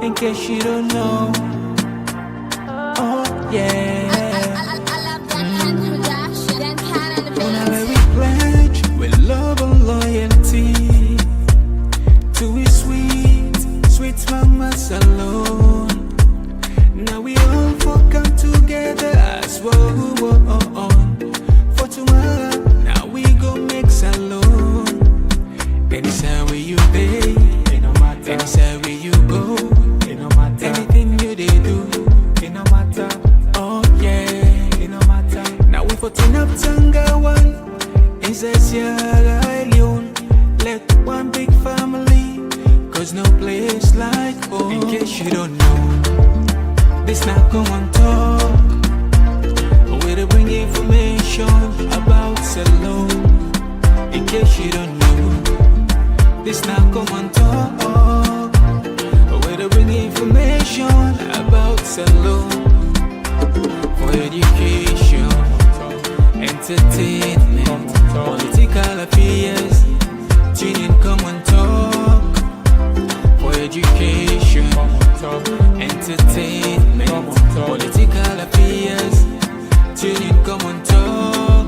in case you don't know. Oh yeah. Whenever we pledge with love and loyalty to we sweet mamas alone. Now we all come together as one. For tomorrow, now we go make alone. Anytime where you be, it no matter. Anytime where you go, it no matter. Anything you they do, it no matter. Oh yeah, it no matter. Now we for turn up Tanga one inside Sierra Leone. Let one big family, cause no place like home. In case you don't know, this not Komon-Tok. Where to bring information about Salone. In case you don't know, this now Komon-Tok. Where to bring information about Salone. For education, entertainment, political affairs. Tune in Komon-Tok. For education, entertainment, political affairs. Tune in Komon-Tok.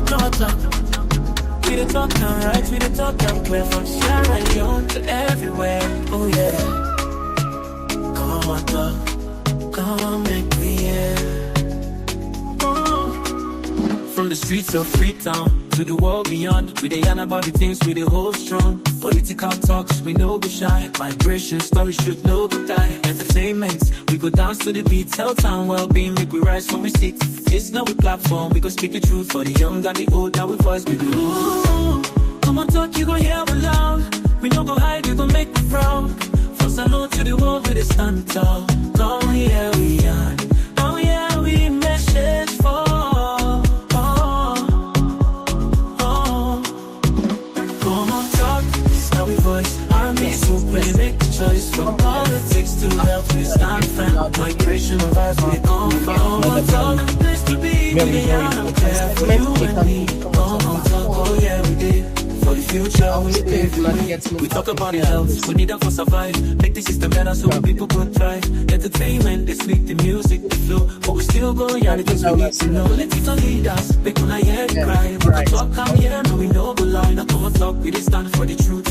No talk. We the talk now, right? We the talk now. We're from Sierra Leone to everywhere. Oh yeah. Komon-Tok. Come on, make me hear. From the streets of Freetown to the world beyond, we dey yarn about the things we dey hold strong. Political talks, we know be shy. Migration stories should know be die. Entertainment, we go dance to the beat. Health and well-being, make we rise from a seat. It's now we platform, we go speak the truth for the young and the old. Now we voice we do. Komon-Tok, you gon' hear me loud. We no go hide, you gon' make me proud. From Salone to the world, we dey stand tall. Come here we are. Oh yeah, we message for. We make the choice from politics to help we stand firm. Migration of us, we come from Komon-Tok. Place to be, we don't care for you and me. Komon-Tok, oh yeah, we did. For the future, we pave. We talk about the health, we need them for survive. Make the system better so people could thrive. Entertainment, they speak the music, the flow. But we still go, yeah, the things we need to know. Let it lead us, make when I hear you cry. We can talk, come here, no, we know go lie. Now Komon-Tok, we did stand for the truth.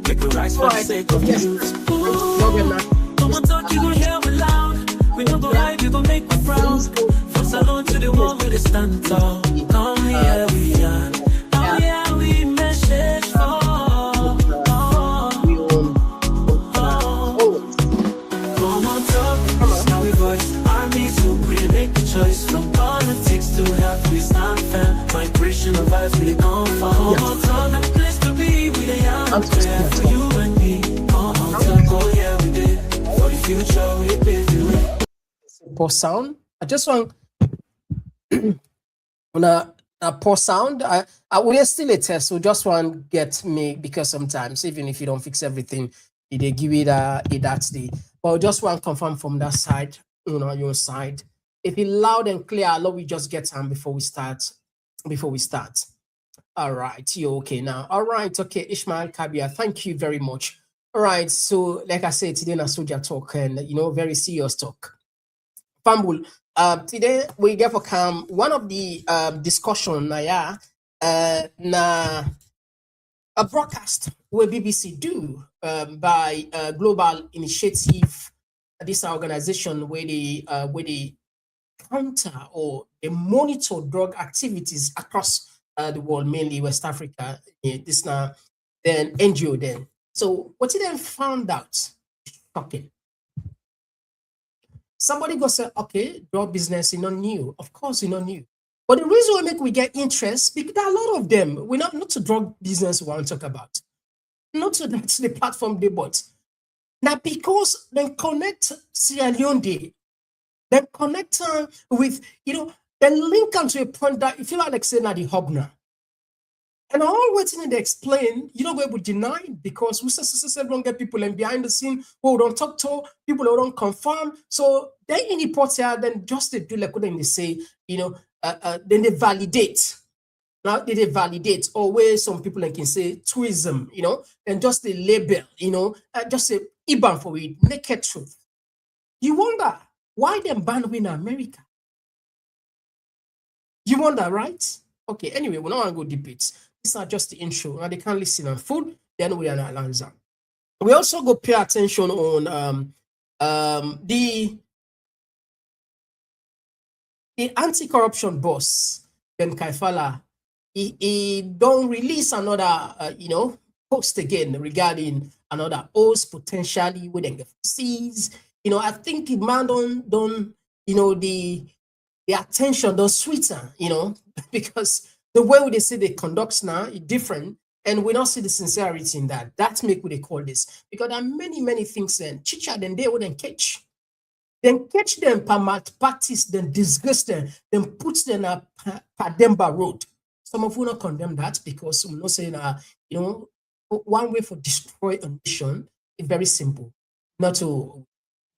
Make we rise for the sake of youth. Komon-Tok, you gon' hear me loud. We no go hide, you gon' make me proud. From Salone to the world, we dey stand tall. Come here, we are. Oh yeah, we message for. Komon-Tok, now we voice. Army supreme, make the choice. From politics to health, we stand firm. Migration of life, we come from. Komon-Tok, a place to be, we dey young. For you and me, Komon-Tok, oh yeah, we did. For the future, we pave the way. Poor sound. I just want on a poor sound. I will still a test, so just want get me because sometimes even if you don't fix everything, they give it that's the. But just want confirm from that side, your side. If it's loud and clear, I'll we just get time before we start. All right, you okay now? All right, okay, Ishmael Kabia, thank you very much. All right, so like I said, today na soldier talk and very serious talk. Fambul, today we get for come one of the discussion na a broadcast where BBC do by Global Initiative, this organization where they counter or they monitor drug activities across the world, mainly West Africa. This now then NGO then. So what they then found out, shocking. Somebody go say, okay, drug business is not new. Of course, it's not new. But the reason why we get interest, because there are a lot of them. We're not to drug business we want to talk about. Not to that's the platform they bought. Now, because they connect Sierra Leone, they connect with, then link onto a point that if you like say now the hub now. And all waiting they explain, we will deny because we say don't get people and behind the scene who don't talk to people who don't confirm. So they in the report here, then just they do like what they say, then they validate. Now they validate, or where some people like can say tourism, and just the label, just a IBAN for it, naked truth. You wonder why them ban in America. You wonder, right? Okay, anyway, we don't want to go deep it. These are just the intro. Now they can listen on food, then we analyze that. We also go pay attention on the anti-corruption boss, Ben Kaifala. He don't release another, post again regarding another host potentially within the seas. I think the man don't the attention don't sweeter, because the way they say they conduct now is different, and we don't see the sincerity in that. That's make what they call this, because there are many things then chicha then they wouldn't catch. Then catch them per malpractice, then disgust them, then put them on Pademba Road. Some of you not condemn that, because I'm not saying, one way for destroy a nation is very simple. Not to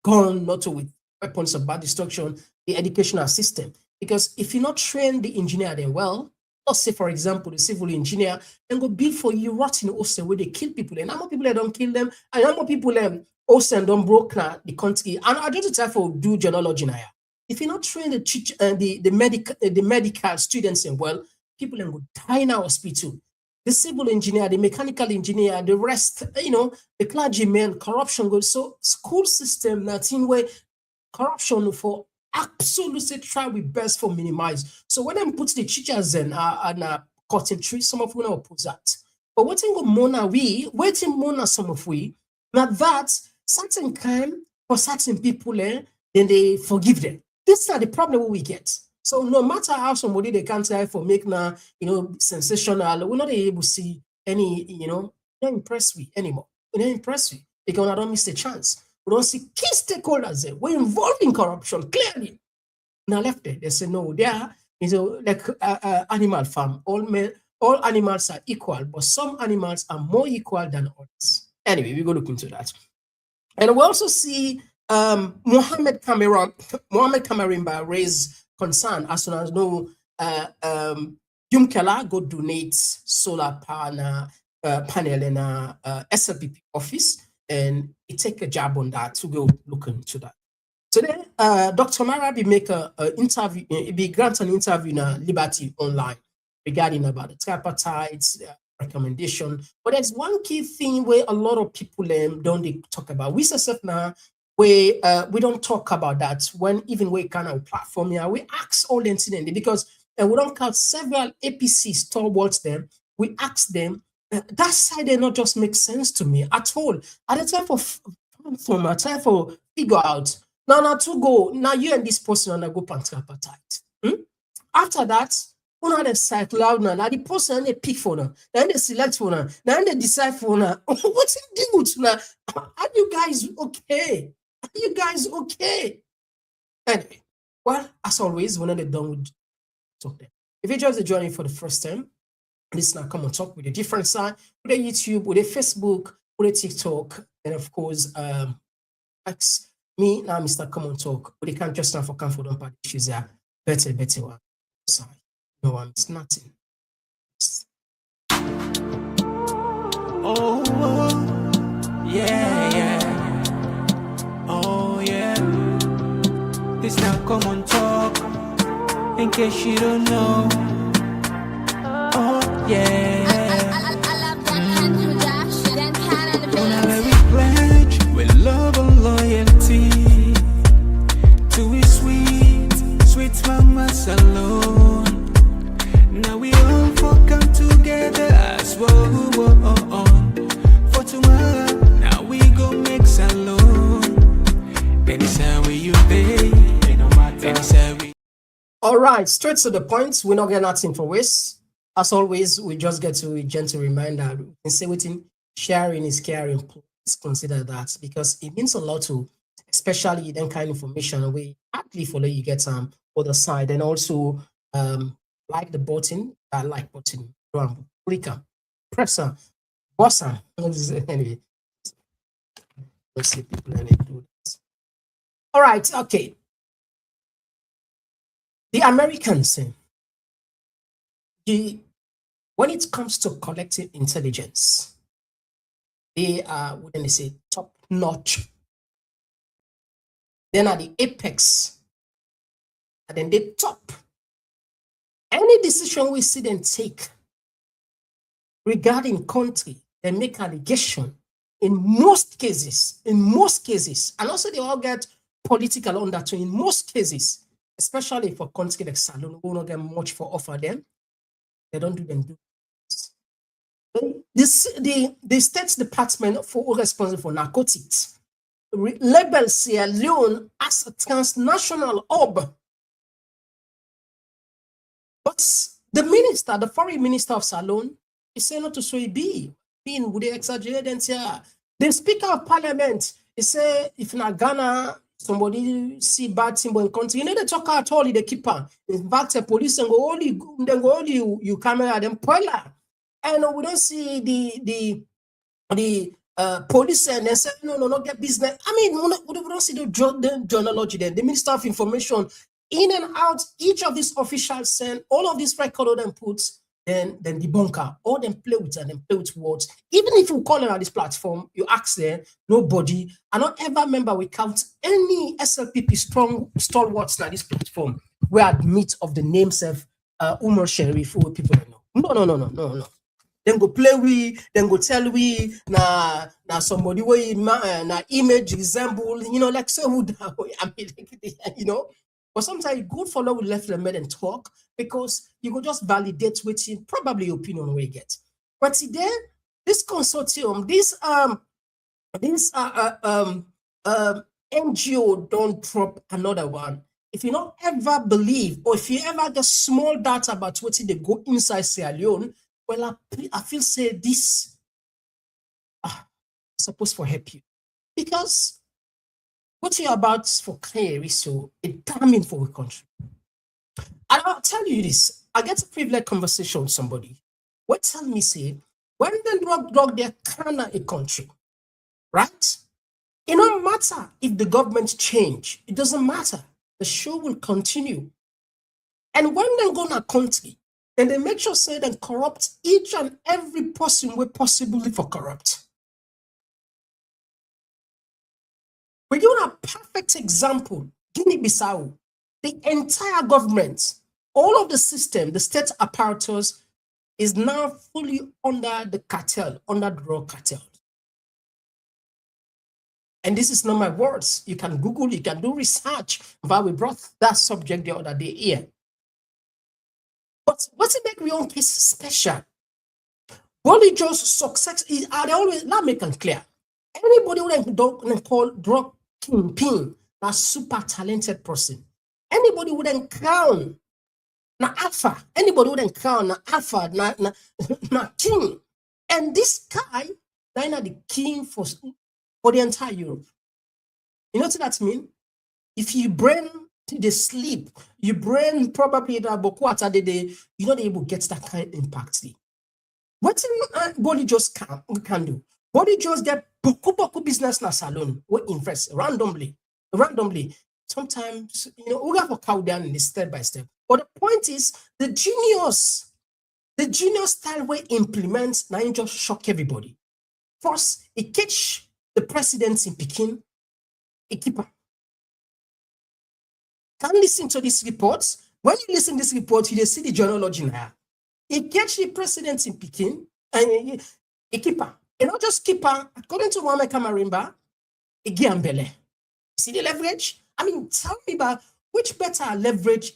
gun, not to with weapons of bad destruction, the educational system. Because if you not train the engineer then well, let's say, for example, the civil engineer, then go build for you rotting ocean where they kill people. And how many people don't kill them? And how many people ocean don't broke the country? And I just try for do genealogy now. If you not train the medical students and well, people then go die in our hospital. The civil engineer, the mechanical engineer, the rest, the clergyman, corruption goes. So school system, that's in way corruption for absolutely try with best for minimize. So when them put the teachers in and cutting trees, some of we know oppose that. But waiting go mona waiting mona some of we, now that certain crime for certain people, then they forgive them. This is the problem we get. So no matter how somebody they can't try for make now, sensational, we're not able to see any, not impressed with anymore. We're not impressed with, because I don't miss a chance. We don't see key stakeholders there. We're involved in corruption, clearly. Now left there, they say no, they are, like animal farm. All animals are equal, but some animals are more equal than others. Anyway, we go look into that. And we also see Mohammed Cameron raise concern as soon as no Yumkela go donate solar panel in a SLPP office, and he take a job on that to go look into that. Today, Dr. Mara be make a interview, be grant an interview in Liberty Online regarding about the tripartite recommendation. But there's one key thing where a lot of people don't talk about. We yourself now, we don't talk about that when even we kind of platform here. We ask all the incident because we don't count several APC stalwarts them. We ask them, that side they not just make sense to me at all. At the time for time for figure out. Now to go, now you and this person and go tripartite. After that, one the cycle out now the person they pick for now, then they select for now, then they decide for now. What's it do now? Are you guys okay? Are you guys okay? Anyway, well, as always, when they're done with talk there. If you just the journey for the first time, this now Komon-Tok with a different side, with a YouTube, with a Facebook, with a TikTok, and of course, X. Me now, Mr. Komon-Tok, but they can't just stand for comfort on part issues there. Better one. Sorry. No one, it's nothing. Oh, yeah. Oh, yeah. This now Komon-Tok, in case you don't know. Oh, yeah. Whenever we pledge with love and loyalty to a sweet mamas alone. Now we all come together as well. For tomorrow, now we go make alone. Anytime you pay, no matter. All right, straight to the point. We're not getting nothing for waste. As always, we just get to a gentle reminder. We can say within sharing is caring. Please consider that, because it means a lot to, especially then kind of information we actually follow you get other side, and also like the button, like button, clicker, presser, bosser. Anyway, let's see people and they do this. All right, okay. The Americans, when it comes to collective intelligence, they are, what do they say, top notch. Then at the apex, and then they top. Any decision we see them take regarding country, they make allegation in most cases, and also they all get political undertone in most cases, especially for country like Salon, who don't get much for offer them. They don't do them. The State Department for responsible for narcotics label Sierra Leone as a transnational hub. But the minister, the foreign minister of Salon, is saying not to so it be. Being would they exaggerate and say, the speaker of parliament, he say if in Ghana somebody see bad symbol in country, you know they talk at all, they keep on. In fact, the police and go only you camera them poiler. And we don't see the police and they say no, not get business. I mean, we don't see the journalogy then. The Minister of Information in and out, each of these officials send all of these record of them puts, then debunker, or them play with and then play with words. Even if you call them on this platform, you ask them, nobody, I don't ever remember we count any SLPP strong stalwarts na this platform we admit of the names of Umar Sharif who people don't know. No. Then go play we, then go tell we na somebody where na image resemble, like so would I mean, But sometimes it's good for we left them and talk because you could just validate which probably your opinion we get. But today, this consortium, this NGO don't drop another one. If you don't ever believe, or if you ever get small data about what they go inside Sierra Leone, well, I feel say this supposed to help you. Because what you're about for clear is so damning for a country. And I'll tell you this, I get a privileged conversation with somebody. What tell me say, when they drug their can a country, right? It don't matter if the government change, it doesn't matter. The show will continue. And when they go to a country, then they make sure say they corrupt each and every person we possibly for corrupt. We give a perfect example, Guinea-Bissau, the entire government, all of the system, the state apparatus is now fully under the cartel, under the drug cartel. And this is not my words. You can Google, you can do research. But we brought that subject the other day here. But what's it make your own case special? Bolly Joe's success is, they always, let me make it clear. Anybody who don't call drug kingpin, a super talented person. Anybody who then crown na alpha, anybody who then crown na alpha, na king. And this guy, now the king for the entire Europe. You know what that mean? If you brain they sleep, your brain probably that bokwata they you're not able to get that kind of impact. What body just can do? Body just get boku business na salon. We invest randomly. Sometimes we have a cow down in this step by step. But the point is the genius style we implement now you just shock everybody. First, it catch the president in Peking, a keeper. Can listen to these reports. When you listen to this report, you see the journalogy now. It catch the president in Peking and a keeper. And not just keeper, according to Mohamed Kamarimba, a Giambele. See the leverage? I mean, tell me about which better leverage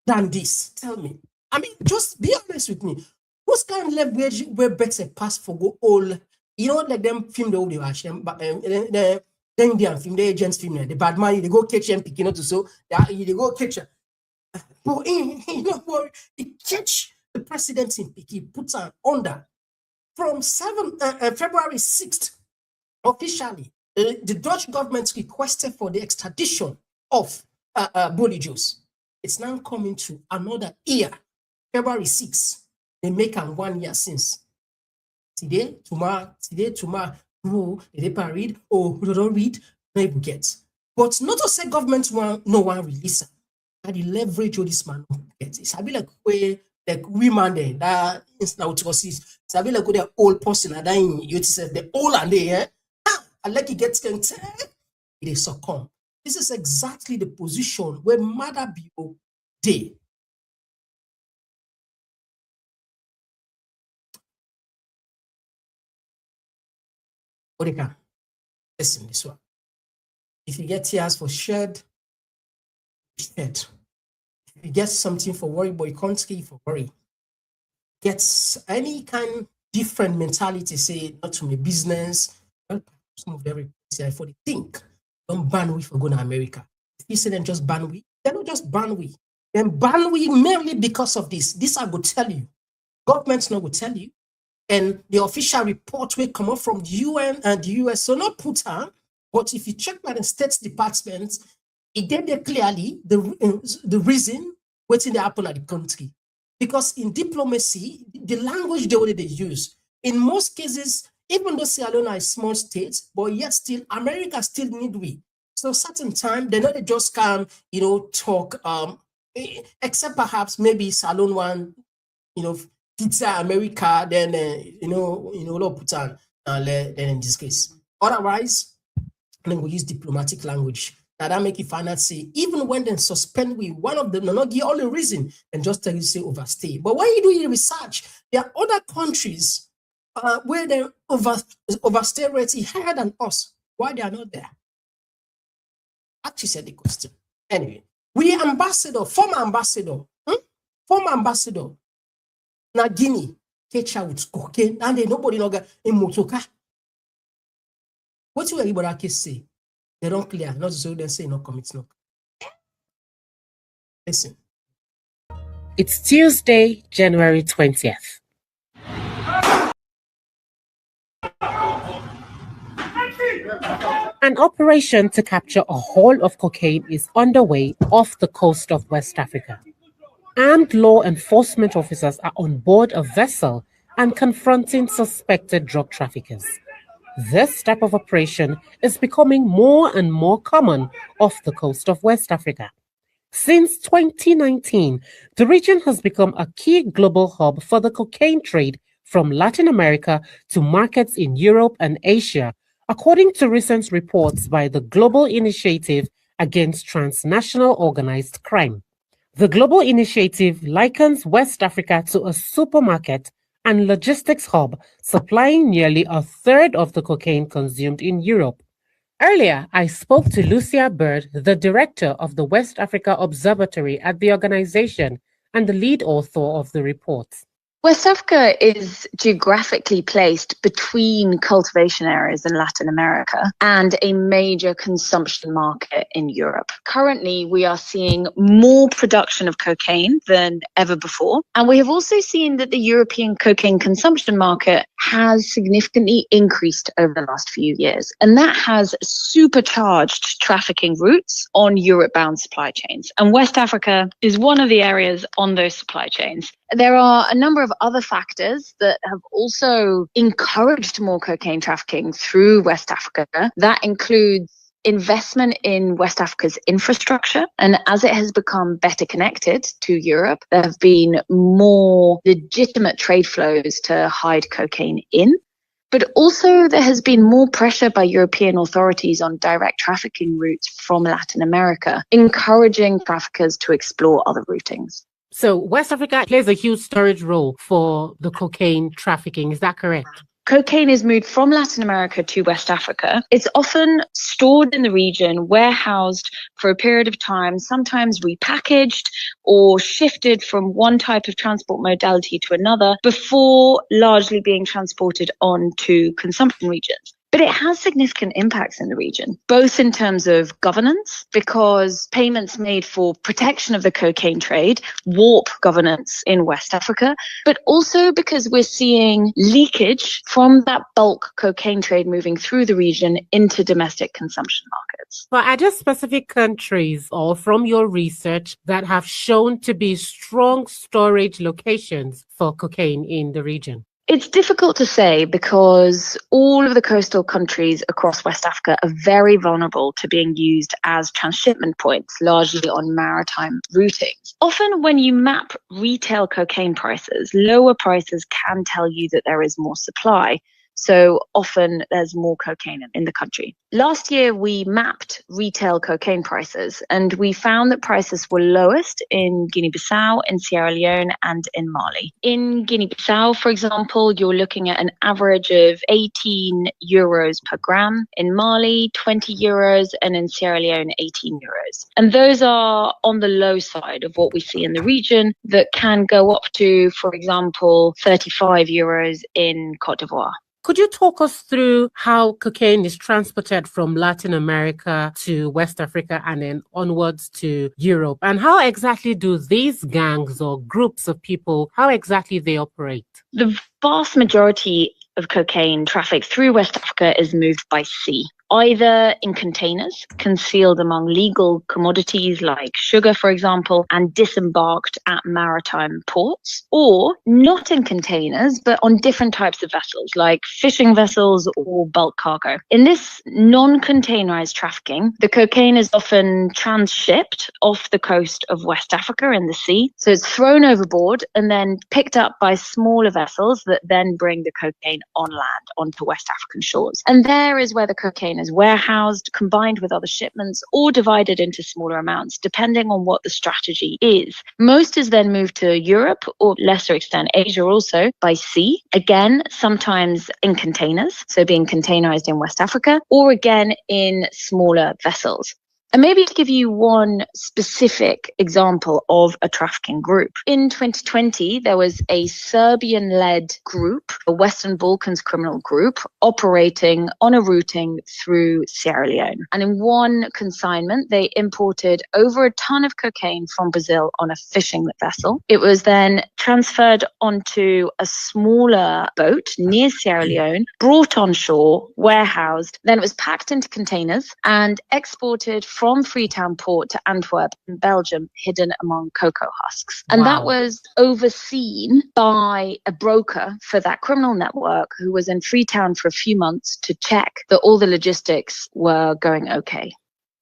than this. Tell me. I mean, just be honest with me. What's kind of leverage where better pass for go all? Like them film the audio them, but the Indian film, the agents film, the bad money, they go catch them picking up to so they go catch her. But it catch the president in Peking, puts her under from February 6th, officially. The Dutch government requested for the extradition of Bolly. It's now coming to another year, February 6th. They make 1 year since. Today, tomorrow, no, they read, we don't read, they will get. But not to say government no one release her. And the leverage of this man gets. It's a bit like like women there, that is now to see. Sabi like the old person and then you say the old and there, and like it gets it is succumb. This is exactly the position where mother people day. Orika, listen this one. If you get tears for shed, shed. If you get something for worry, but you can't see for worry. Gets any kind different mentality, say not to me business. Well, some of them say for the think. Don't ban we for going to America. If you say them just ban we, they're not just ban we. Then ban we merely because of this. This I will tell you. Government's not will tell you. And the official report will come up from the UN and the US. So not put her, but if you check by the State Department, it gave there clearly the reason what's in the happen at the country. Because in diplomacy, the language they use, in most cases, even though Sierra Leone is a small state, but yet still America still need we. So certain time, they not just come, talk, except perhaps maybe Sierra Leone one, pizza America, then Putan, then in this case. Otherwise, then we use diplomatic language. That make you find out say, even when they suspend we, one of them not give all the reason and just tell you say overstay. But when you do your research, there are other countries where the overstay rate is higher than us. Why they are not there? Actually said the question. Anyway, we ambassador, former ambassador, na Guinea, catch out with cocaine, and they nobody know in motoka. What do you say? They don't clear, not so they say no commit no. Listen. It's Tuesday, January 20th. An operation to capture a haul of cocaine is underway off the coast of West Africa. Armed law enforcement officers are on board a vessel and confronting suspected drug traffickers. This type of operation is becoming more and more common off the coast of West Africa. Since 2019, the region has become a key global hub for the cocaine trade from Latin America to markets in Europe and Asia, according to recent reports by the Global Initiative Against Transnational Organized Crime. The Global Initiative likens West Africa to a supermarket and logistics hub, supplying nearly a third of the cocaine consumed in Europe. Earlier, I spoke to Lucia Bird, the director of the West Africa Observatory at the organization and the lead author of the report. West Africa is geographically placed between cultivation areas in Latin America and a major consumption market in Europe. Currently, we are seeing more production of cocaine than ever before. And we have also seen that the European cocaine consumption market has significantly increased over the last few years. And that has supercharged trafficking routes on Europe-bound supply chains. And West Africa is one of the areas on those supply chains. There are a number of other factors that have also encouraged more cocaine trafficking through West Africa. That includes investment in West Africa's infrastructure. And as it has become better connected to Europe, there have been more legitimate trade flows to hide cocaine in. But also there has been more pressure by European authorities on direct trafficking routes from Latin America, encouraging traffickers to explore other routings. So West Africa plays a huge storage role for the cocaine trafficking. Is that correct? Cocaine is moved from Latin America to West Africa. It's often stored in the region, warehoused for a period of time, sometimes repackaged or shifted from one type of transport modality to another before largely being transported on to consumption regions. But it has significant impacts in the region, both in terms of governance, because payments made for protection of the cocaine trade warp governance in West Africa, but also because we're seeing leakage from that bulk cocaine trade moving through the region into domestic consumption markets. But are there specific countries or from your research that have shown to be strong storage locations for cocaine in the region? It's difficult to say because all of the coastal countries across West Africa are very vulnerable to being used as transshipment points, largely on maritime routings. Often when you map retail cocaine prices, lower prices can tell you that there is more supply. So often there's more cocaine in the country. Last year, we mapped retail cocaine prices and we found that prices were lowest in Guinea-Bissau, in Sierra Leone and in Mali. In Guinea-Bissau, for example, you're looking at an average of 18 euros per gram. In Mali, 20 euros, and in Sierra Leone, 18 euros. And those are on the low side of what we see in the region that can go up to, for example, 35 euros in Cote d'Ivoire. Could you talk us through how cocaine is transported from Latin America to West Africa and then onwards to Europe? And how exactly do these gangs or groups of people, how exactly they operate? The vast majority of cocaine trafficked through West Africa is moved by sea, either in containers concealed among legal commodities like sugar, for example, and disembarked at maritime ports, or not in containers, but on different types of vessels like fishing vessels or bulk cargo. In this non-containerized trafficking, the cocaine is often transshipped off the coast of West Africa in the sea. So it's thrown overboard and then picked up by smaller vessels that then bring the cocaine on land onto West African shores. And there is where the cocaine is warehoused, combined with other shipments, or divided into smaller amounts, depending on what the strategy is. Most is then moved to Europe, or lesser extent Asia also, by sea. Again, sometimes in containers, so being containerized in West Africa, or again in smaller vessels. And maybe to give you one specific example of a trafficking group. In 2020, there was a Serbian-led group, a Western Balkans criminal group, operating on a routing through Sierra Leone. And in one consignment, they imported over a ton of cocaine from Brazil on a fishing vessel. It was then transferred onto a smaller boat near Sierra Leone, brought on shore, warehoused. Then it was packed into containers and exported from Freetown Port to Antwerp in Belgium, hidden among cocoa husks. And Wow. that was overseen by a broker for that criminal network who was in Freetown for a few months to check that all the logistics were going okay.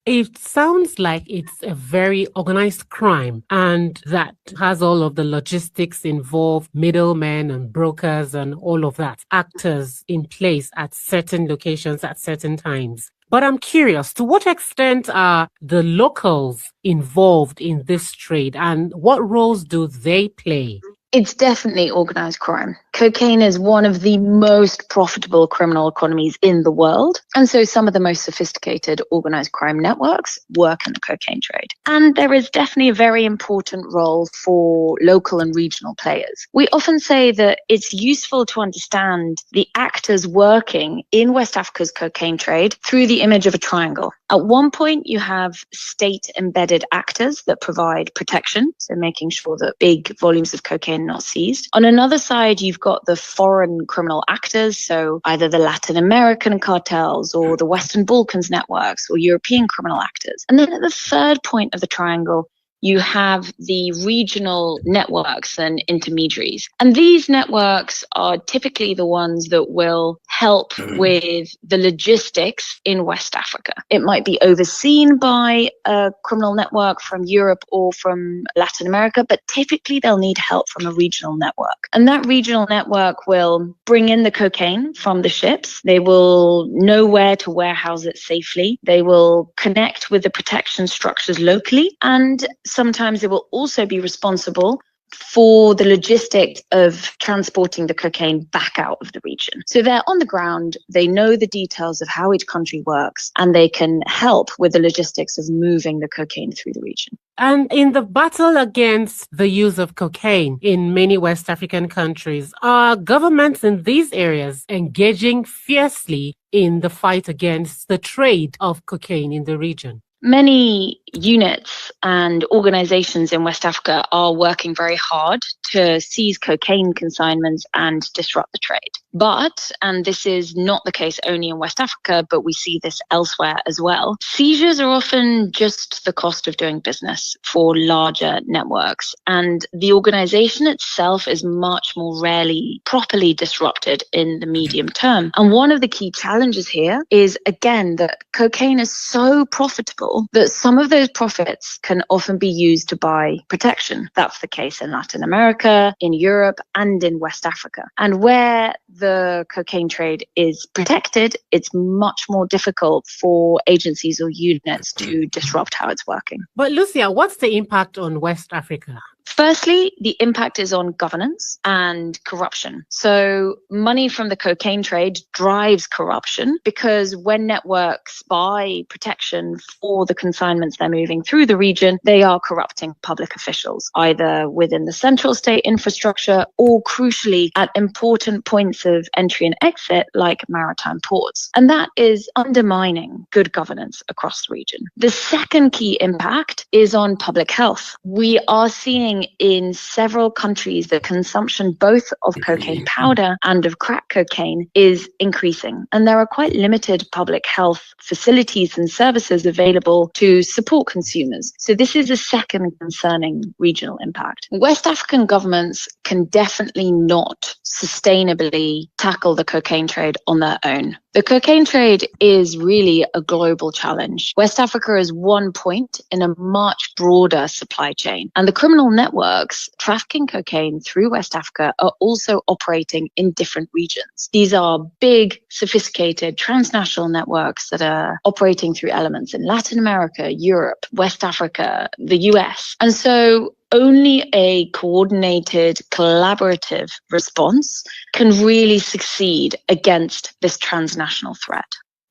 It sounds like it's a very organized crime and that has all of the logistics involved, middlemen and brokers and all of that, actors in place at certain locations at certain times. But I'm curious, to what extent are the locals involved in this trade and what roles do they play? It's definitely organized crime. Cocaine is one of the most profitable criminal economies in the world. And so some of the most sophisticated organized crime networks work in the cocaine trade. And there is definitely a very important role for local and regional players. We often say that it's useful to understand the actors working in West Africa's cocaine trade through the image of a triangle. At one point, you have state-embedded actors that provide protection, so making sure that big volumes of cocaine are not seized. On another side, you've got the foreign criminal actors, so either the Latin American cartels or the Western Balkans networks or European criminal actors. And then at the third point of the triangle, you have the regional networks and intermediaries. And these networks are typically the ones that will help with the logistics in West Africa. It might be overseen by a criminal network from Europe or from Latin America, but typically they'll need help from a regional network. And that regional network will bring in the cocaine from the ships. They will know where to warehouse it safely. They will connect with the protection structures locally, and sometimes it will also be responsible for the logistics of transporting the cocaine back out of the region. So they're on the ground, they know the details of how each country works, and they can help with the logistics of moving the cocaine through the region. And in the battle against the use of cocaine in many West African countries, are governments in these areas engaging fiercely in the fight against the trade of cocaine in the region? Many units and organizations in West Africa are working very hard to seize cocaine consignments and disrupt the trade. But, and this is not the case only in West Africa, but we see this elsewhere as well, seizures are often just the cost of doing business for larger networks. And the organization itself is much more rarely properly disrupted in the medium term. And one of the key challenges here is, again, that cocaine is so profitable that some of those profits can often be used to buy protection. That's the case in Latin America, in Europe, and in West Africa. And where the cocaine trade is protected, it's much more difficult for agencies or units to disrupt how it's working. But Lucia, what's the impact on West Africa? Firstly, the impact is on governance and corruption. So money from the cocaine trade drives corruption because when networks buy protection for the consignments they're moving through the region, they are corrupting public officials, either within the central state infrastructure or crucially at important points of entry and exit like maritime ports. And that is undermining good governance across the region. The second key impact is on public health. We are seeing in several countries the consumption both of cocaine powder and of crack cocaine is increasing. And there are quite limited public health facilities and services available to support consumers. So this is a second concerning regional impact. West African governments can definitely not sustainably tackle the cocaine trade on their own. The cocaine trade is really a global challenge. West Africa is one point in a much broader supply chain. And the criminal networks trafficking cocaine through West Africa are also operating in different regions. These are big, sophisticated transnational networks that are operating through elements in Latin America, Europe, West Africa, the US. And so only a coordinated, collaborative response can really succeed against this transnational threat.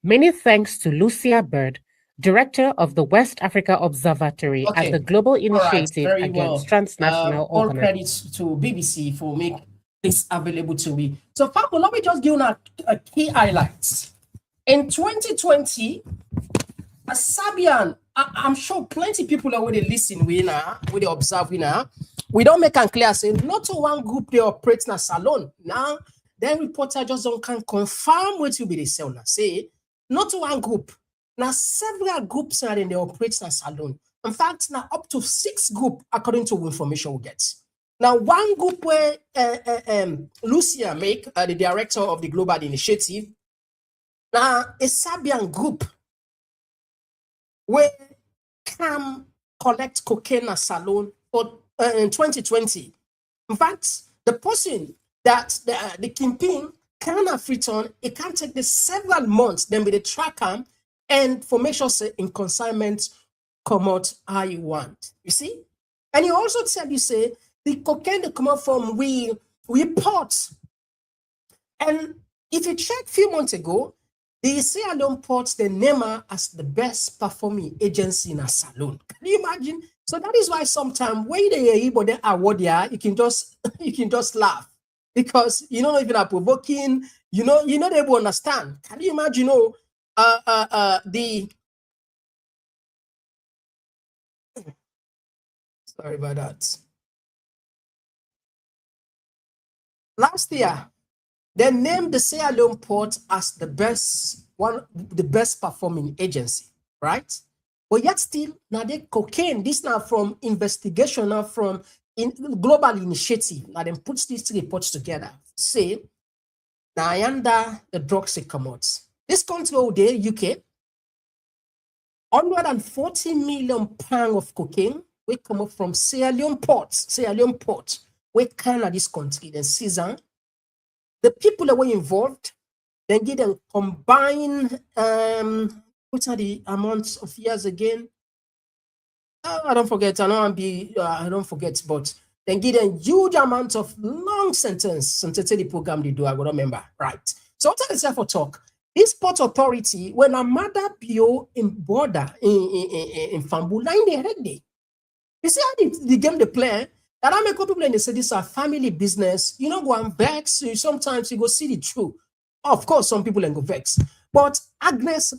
Many thanks to Lucia Bird, Director of the West Africa Observatory at the Global Initiative Against Transnational all Organisation. credits to BBC for making this available to me. So, Papo, let me just give you a key highlights. In 2020, a Sabian, I'm sure plenty people are already listening, we observe now. We don't make it clear, say, not one group they operate in a salon. Now, then reporter just can confirm what you be the sell. Say, not one group. Now, several groups are in the operate in a salon. In fact, now up to 6 groups, according to information we get. Now, one group where Lucia make, the director of the Global Initiative, now a Serbian group where can collect cocaine at salon for in 2020. In fact, the person that the kingpin can have returned, it can take the several months, then with the tracker and for make sure say in consignment come out how you want. You see? And you also tell you say the cocaine that come out from we ports. And if you check a few months ago, the Sierra Leone ports the name her as the best performing agency in a salon. Can you imagine? So that is why sometimes when they hear they award you can just laugh because you know even are provoking, you know they will understand. Can you imagine? Sorry about that. Last year, they named the Sierra Leone port as the best performing agency, right? But yet still, now they cocaine, this now from investigation, now from global initiative, now then puts these 3 reports together, say, now under the drugs they come out. This country over there, UK, 140 million pounds of cocaine will come up from Sierra Leone port, where Canada this country, then season. The people that were involved, then get them combine, what are the amounts of years again? I don't forget, I don't forget, but then get a huge amount of long sentence the program they do, I will remember, right? So what I say for talk, this port authority, when a mother bio in border in Fambula in the head day, you see how the game they play. That I make people and they say this is a family business. You know, go and vex. So sometimes you go see the truth. Of course, some people then go vex. But Agnes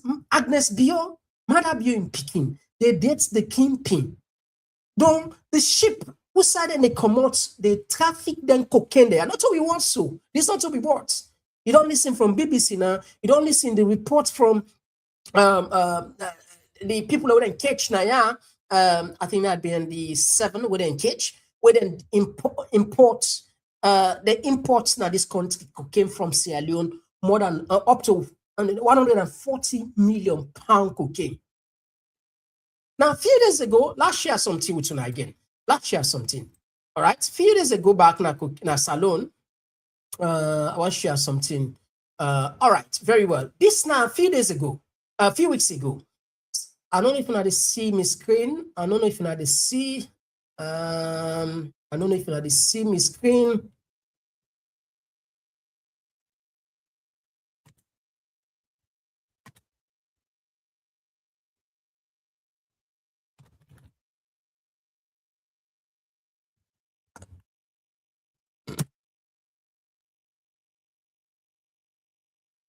Bio, Mother Bio in Peking, they date the kingpin. Don't the ship who side and they come out, they traffic them cocaine there. Not what we want so. This is not what we want. You don't listen from BBC now. You don't listen the report from the people who didn't catch now. Yeah, I think that'd be in the 7 we didn't catch. We didn't import the imports now this country cocaine from Sierra Leone more than up to 140 million pound cocaine. Now, a few days ago, let's share something with you again. Let's share something. All right. A few days ago, back in salon, I want to share something. All right. Very well. This now, a few days ago, a few weeks ago, I don't know if you know the see my screen. I don't know if you know the see. I don't know if you know the see my screen.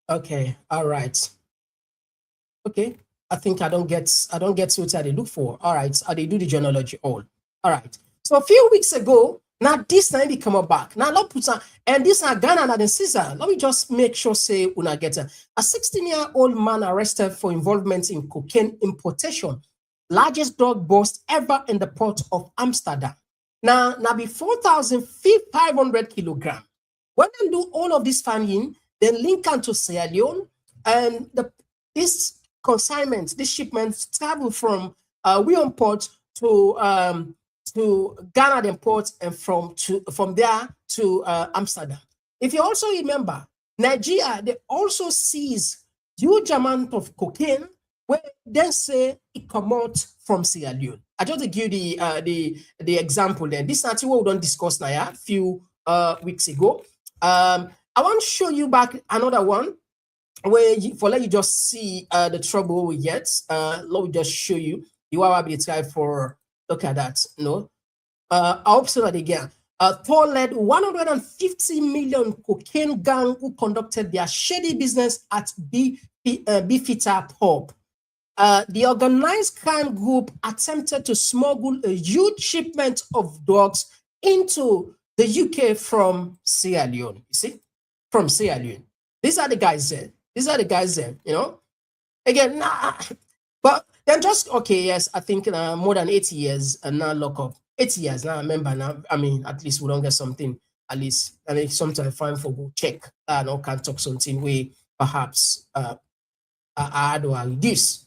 Okay, all right. Okay, I think I don't get what I look for. All right, I they do the journalogy all. All right. So a few weeks ago, now this time they come back. Now let put and this are Ghana and Caesar. Let me just make sure say una get a 16-year-old man arrested for involvement in cocaine importation, largest drug bust ever in the port of Amsterdam. Now be 4,500 kilogram. When they do all of this finding, then link onto Sierra Leone, and this consignment, this shipments travel from Wion Port to Ghana then port, and from there to Amsterdam. If you also remember, Nigeria, they also seize huge amount of cocaine where they say it come out from Sierra Leone. I just give you the example there. This is actually what we don't discuss now, yeah, a few weeks ago. I want to show you back another one where let you just see the trouble we get. Let me just show you. You will be try for look at that. No, I hope so that again. Thor led 150 million cocaine gang who conducted their shady business at Beefeater Pub. The organized crime group attempted to smuggle a huge shipment of drugs into the UK from Sierra Leone. You see, from Sierra Leone. These are the guys there. These are the guys there. You know, again, but then just okay. Yes, I think more than 80 years and now lock up. 8 years now. I remember now. I mean, at least we don't get something. At least I mean, sometimes fine for go check and all can talk something way perhaps add or reduce.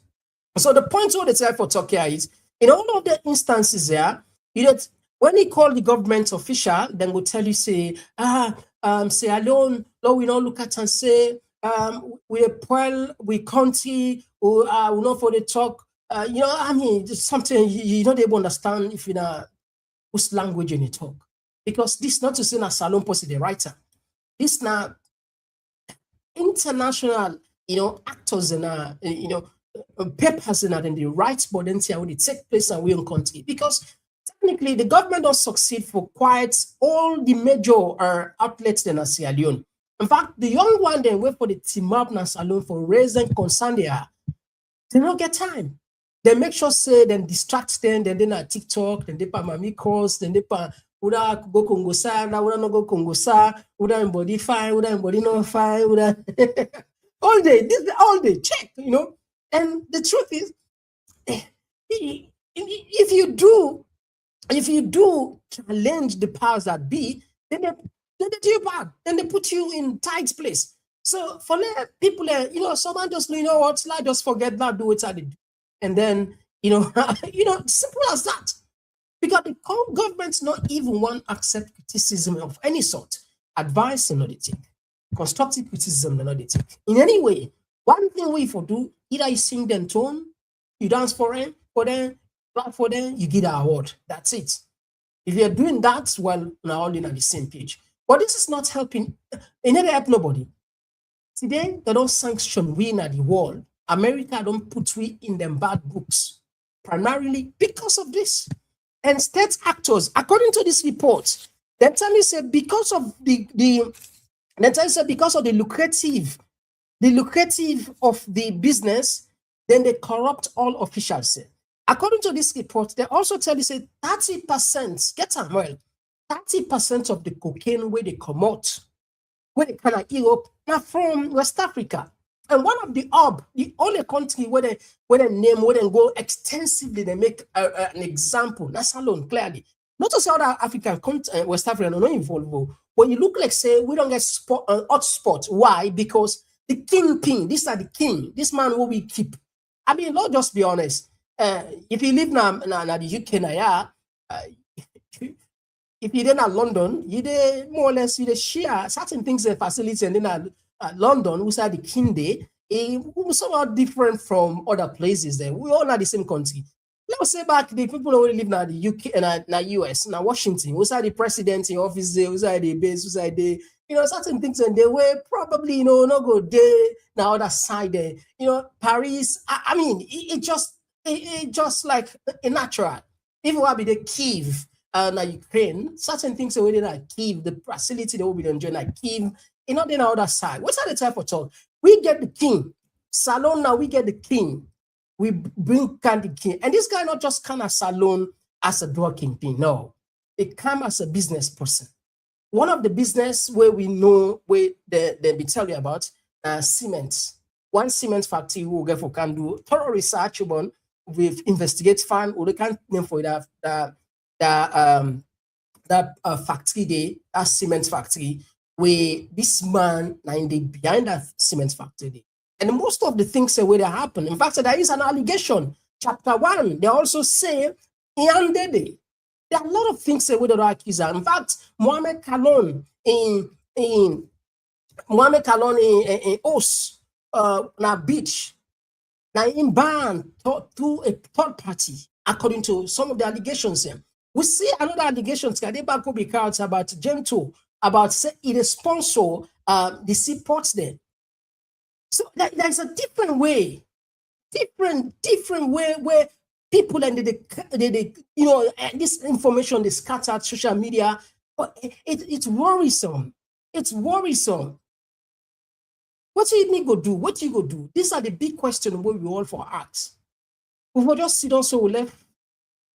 So the point what they say for Turkey is in all of the instances there, you know, when he call the government official, then will tell you say, Sierra Leone, we don't look at and say, we pearl, we country, we not for the talk. You know, I mean, it's something you don't able to understand if you know whose language you talk. Because this not to say na Salon Post the writer. This now international, you know, actors and you know, papers and the rights but then see how they take place and we in country. Because technically the government don't succeed for quite all the major outlets in Sierra Leone. In fact, the young one then wait for the team up na Salon for raising concern there. They don't get time. They make sure say then distract them, then they na TikTok, then they pa mami calls, then they pa uda go Congo sa, na uda no go Congo sa, uda embody fine, uda embody no fine, uda all day, this all day, check, you know. And the truth is, if you do challenge the powers that be, then they do you bad. Then they put you in tight place. So for people, you know, someone just, you know what, like just forget that, do what I did. And then, you know, simple as that. Because the government's not even want to accept criticism of any sort. Advice and not the take. Constructive criticism and not the take. In any way, one thing we for do, either you sing them tone, you dance for them, clap for them, you get an award. That's it. If you're doing that, well, now all in on the same page. But this is not helping. It never help nobody. Today, they don't sanction we in the world. America don't put we in them bad books, primarily because of this. And state actors, according to this report, they tell me say because of the lucrative of the business, then they corrupt all officials. According to this report, they also tell you say 30%, get some well, 30% of the cocaine where they come out, where they kind of Europe, now from West Africa. And one of the only country where they name, where they go extensively, they make an example. That's alone, clearly. Not to say other African countries, West Africa, no involved. When you look like, say, we don't get hot spot. Why? Because the kingpin, these are the king, this man who we keep. I mean, not just be honest. If you live now in the UK, if you're in London, you more or less you share certain things and facilities, and then London, we say the king day, somewhat different from other places. There, we all are the same country. Let's say back the people who live now the UK and now US, now Washington, we say the president in office there, we say the base, we say the certain things, and they were probably not go there now other side there. Paris. I mean, it just like a natural. If we have the Kiev, like Ukraine, certain things already like Kiev, the facility they will be enjoying like Kiev, not the other side. What's the type of talk? We get the king. Salon now, we get the king. We bring Candy King. And this guy not just come as Salon as a drug kingpin. No. It come as a business person. One of the business where we know where they be tell you about cement. One cement factory who will can do thorough research on with investigate fund or they can name for that factory there, that cement factory, where this man in the behind that cement factory there. And most of the things that will happen. In fact, there is an allegation. Chapter 1, they also say there are a lot of things that will accuse her. In fact, Mohamed Kalon in Os na beach, now in ban to a third party, according to some of the allegations here. We see another allegations they back be cards about Gento, about say it is sponsor the seaports there. So there's a different way where people and this information they scattered social media, but it's worrisome. It's worrisome. What do you need to do? What you go do? These are the big questions where we all for ask. We will just sit on so left.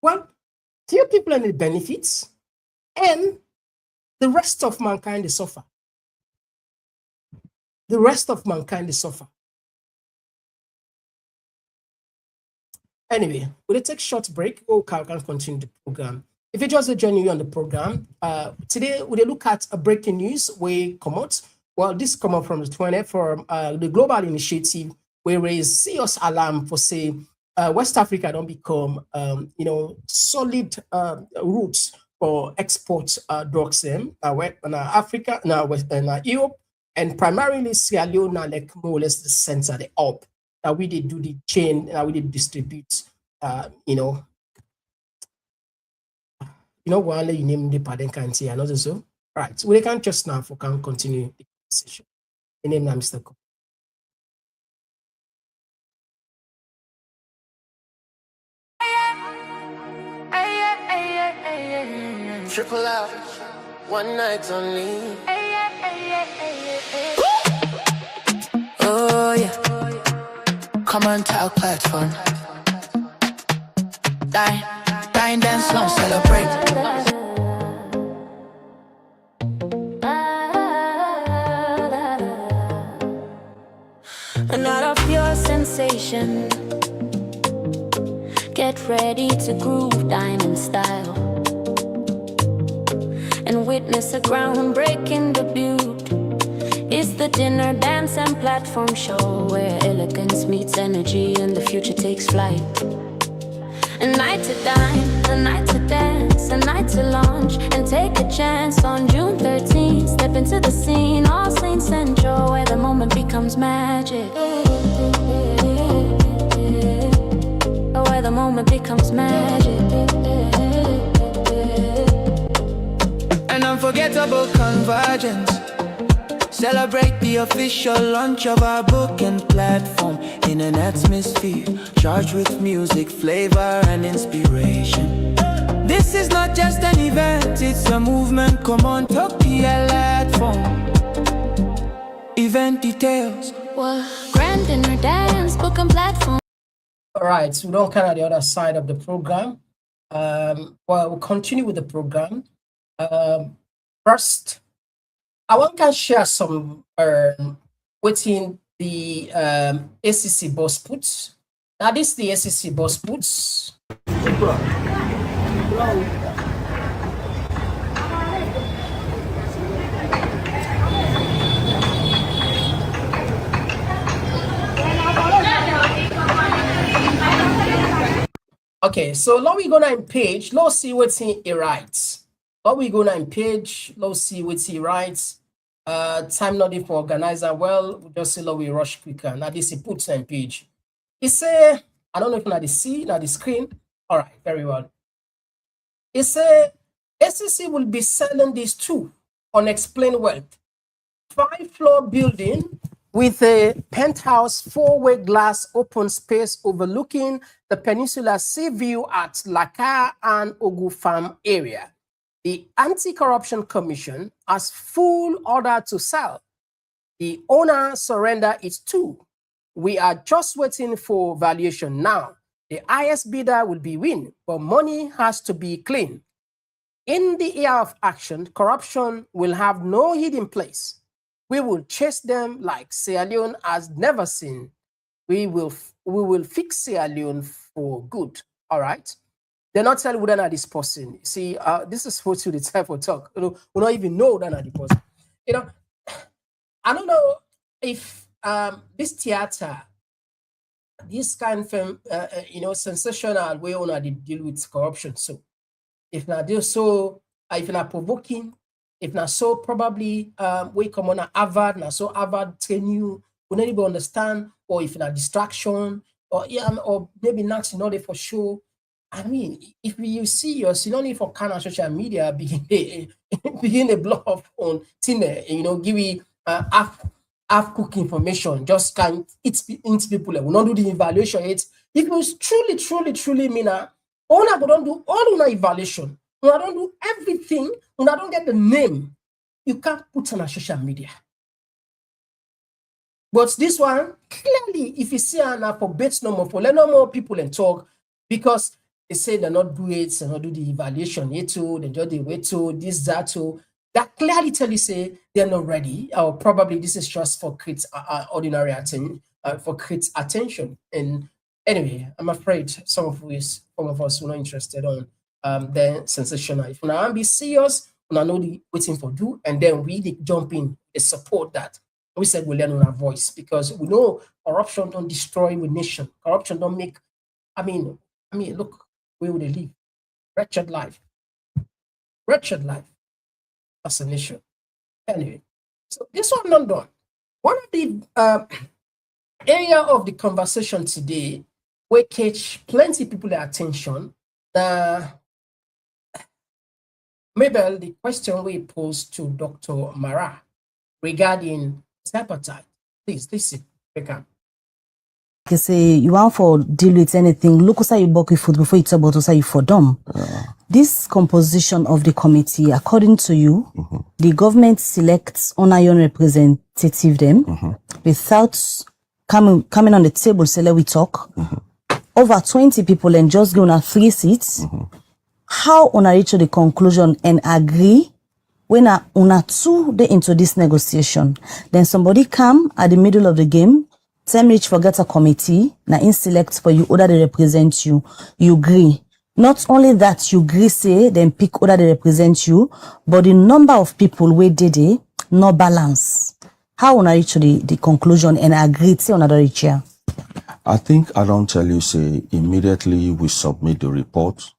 Well, few people and the benefits, and the rest of mankind is suffer. The rest of mankind is suffer. Anyway, we'll take a short break. We can continue the program. If you just join you on the program, today we'll look at a breaking news we come out. Well, this come out from the 20th from the global initiative where raise serious alarm for say West Africa don't become solid routes for export drugs in Africa, Europe, and primarily Sierra Leone, like more or less the center, the hub. That we did do the chain, we did distribute, while you name the pardon can't say another so. Right, so we can just now for can continue the conversation. The name now Mr. Komon. Triple out, one night only. Oh yeah, Komon-Tok platform. Dine, dance, long celebrate. Another pure sensation. Get ready to groove, dine in style, and witness a groundbreaking debut. It's the dinner, dance, and platform show where elegance meets energy and the future takes flight. A night to dine, a night to dance, a night to launch and take a chance on June 13th. Step into the scene, All Saints Central, where the moment becomes magic. Where the moment becomes magic. An unforgettable convergence. Celebrate the official launch of our book and platform in an atmosphere charged with music, flavor, and inspiration. This is not just an event, it's a movement. Komon-Tok platform. Event details. What? Grand dinner, dance, book and platform. All right, so we don't kind of the other side of the program. Well, we'll continue with the program. First, I want to share some within the ACC boss puts. Now, this is the ACC boss puts. Okay, so now we're gonna in page, let's see what he writes. Now we're gonna in page, let's see what he writes. Time not for organizer. Well, we just see we rush quicker. Now this he puts in page. He say, I don't know if not the see, not the screen. All right, very well. He say SEC will be selling these two unexplained wealth. 5-floor building with a penthouse 4-way glass open space overlooking the peninsula sea view at Laka and Ogu Farm area. The Anti-Corruption Commission has full order to sell. The owner surrendered it too. We are just waiting for valuation now. The highest bidder will be win, but money has to be clean. In the era of action, corruption will have no hidden place. We will chase them like Sierra Leone has never seen. We will fix Sierra Leone for good. All right. They're not telling whether or not this person. See, this is supposed to be the type of talk. You know, we don't even know that the person. You know, I don't know if this theater, this kind of you know, sensational way on how they deal with corruption. So, if not do so, if not provoking. If not so, probably we come on Harvard, not so Harvard train you, we don't even understand, or if not distraction, or yeah, or maybe not in order for sure. I mean, if you see us, you don't need for kind of social media begin a blog on Tinder, you know, give you half cook information, just can it people will not do the evaluation. If you truly mean owner don't do all evaluation. When I don't do everything, when I don't get the name, you can't put on a social media. But this one, clearly, if you see an for bets no more, for let no more people and talk, because they say they're not do it, they not do the evaluation, they just the way to this, that, to that clearly tell you say they're not ready, or probably this is just for create ordinary attention, for create attention. And anyway, I'm afraid some of us were not interested on then sensational. If we now be serious, we now know the waiting for do, and then we jump in and support that. We said we learn on our voice because we know corruption don't destroy the nation. Corruption don't make. I mean, look where would they live? Wretched life. That's a nation. Anyway, so this one not done. One of the area of the conversation today, we catch plenty people their attention. Mabel, the question we posed to Dr. Mara regarding hepatitis. Please listen. You say you want for deal with anything, look how you book with food before you talk about how you for dumb. This composition of the committee, according to you, the government selects on iron representative them without coming on the table, say let we talk. Over 20 people and just going to 3 seats. How una reach to the conclusion and agree when una two they into this negotiation? Then somebody come at the middle of the game, tell me forget a committee, na in select for you, other they represent you, you agree. Not only that you agree say, then pick other they represent you, but the number of people where did they no balance. How una reach to the conclusion and agree say another reach here? I think I don't tell you say immediately we submit the report.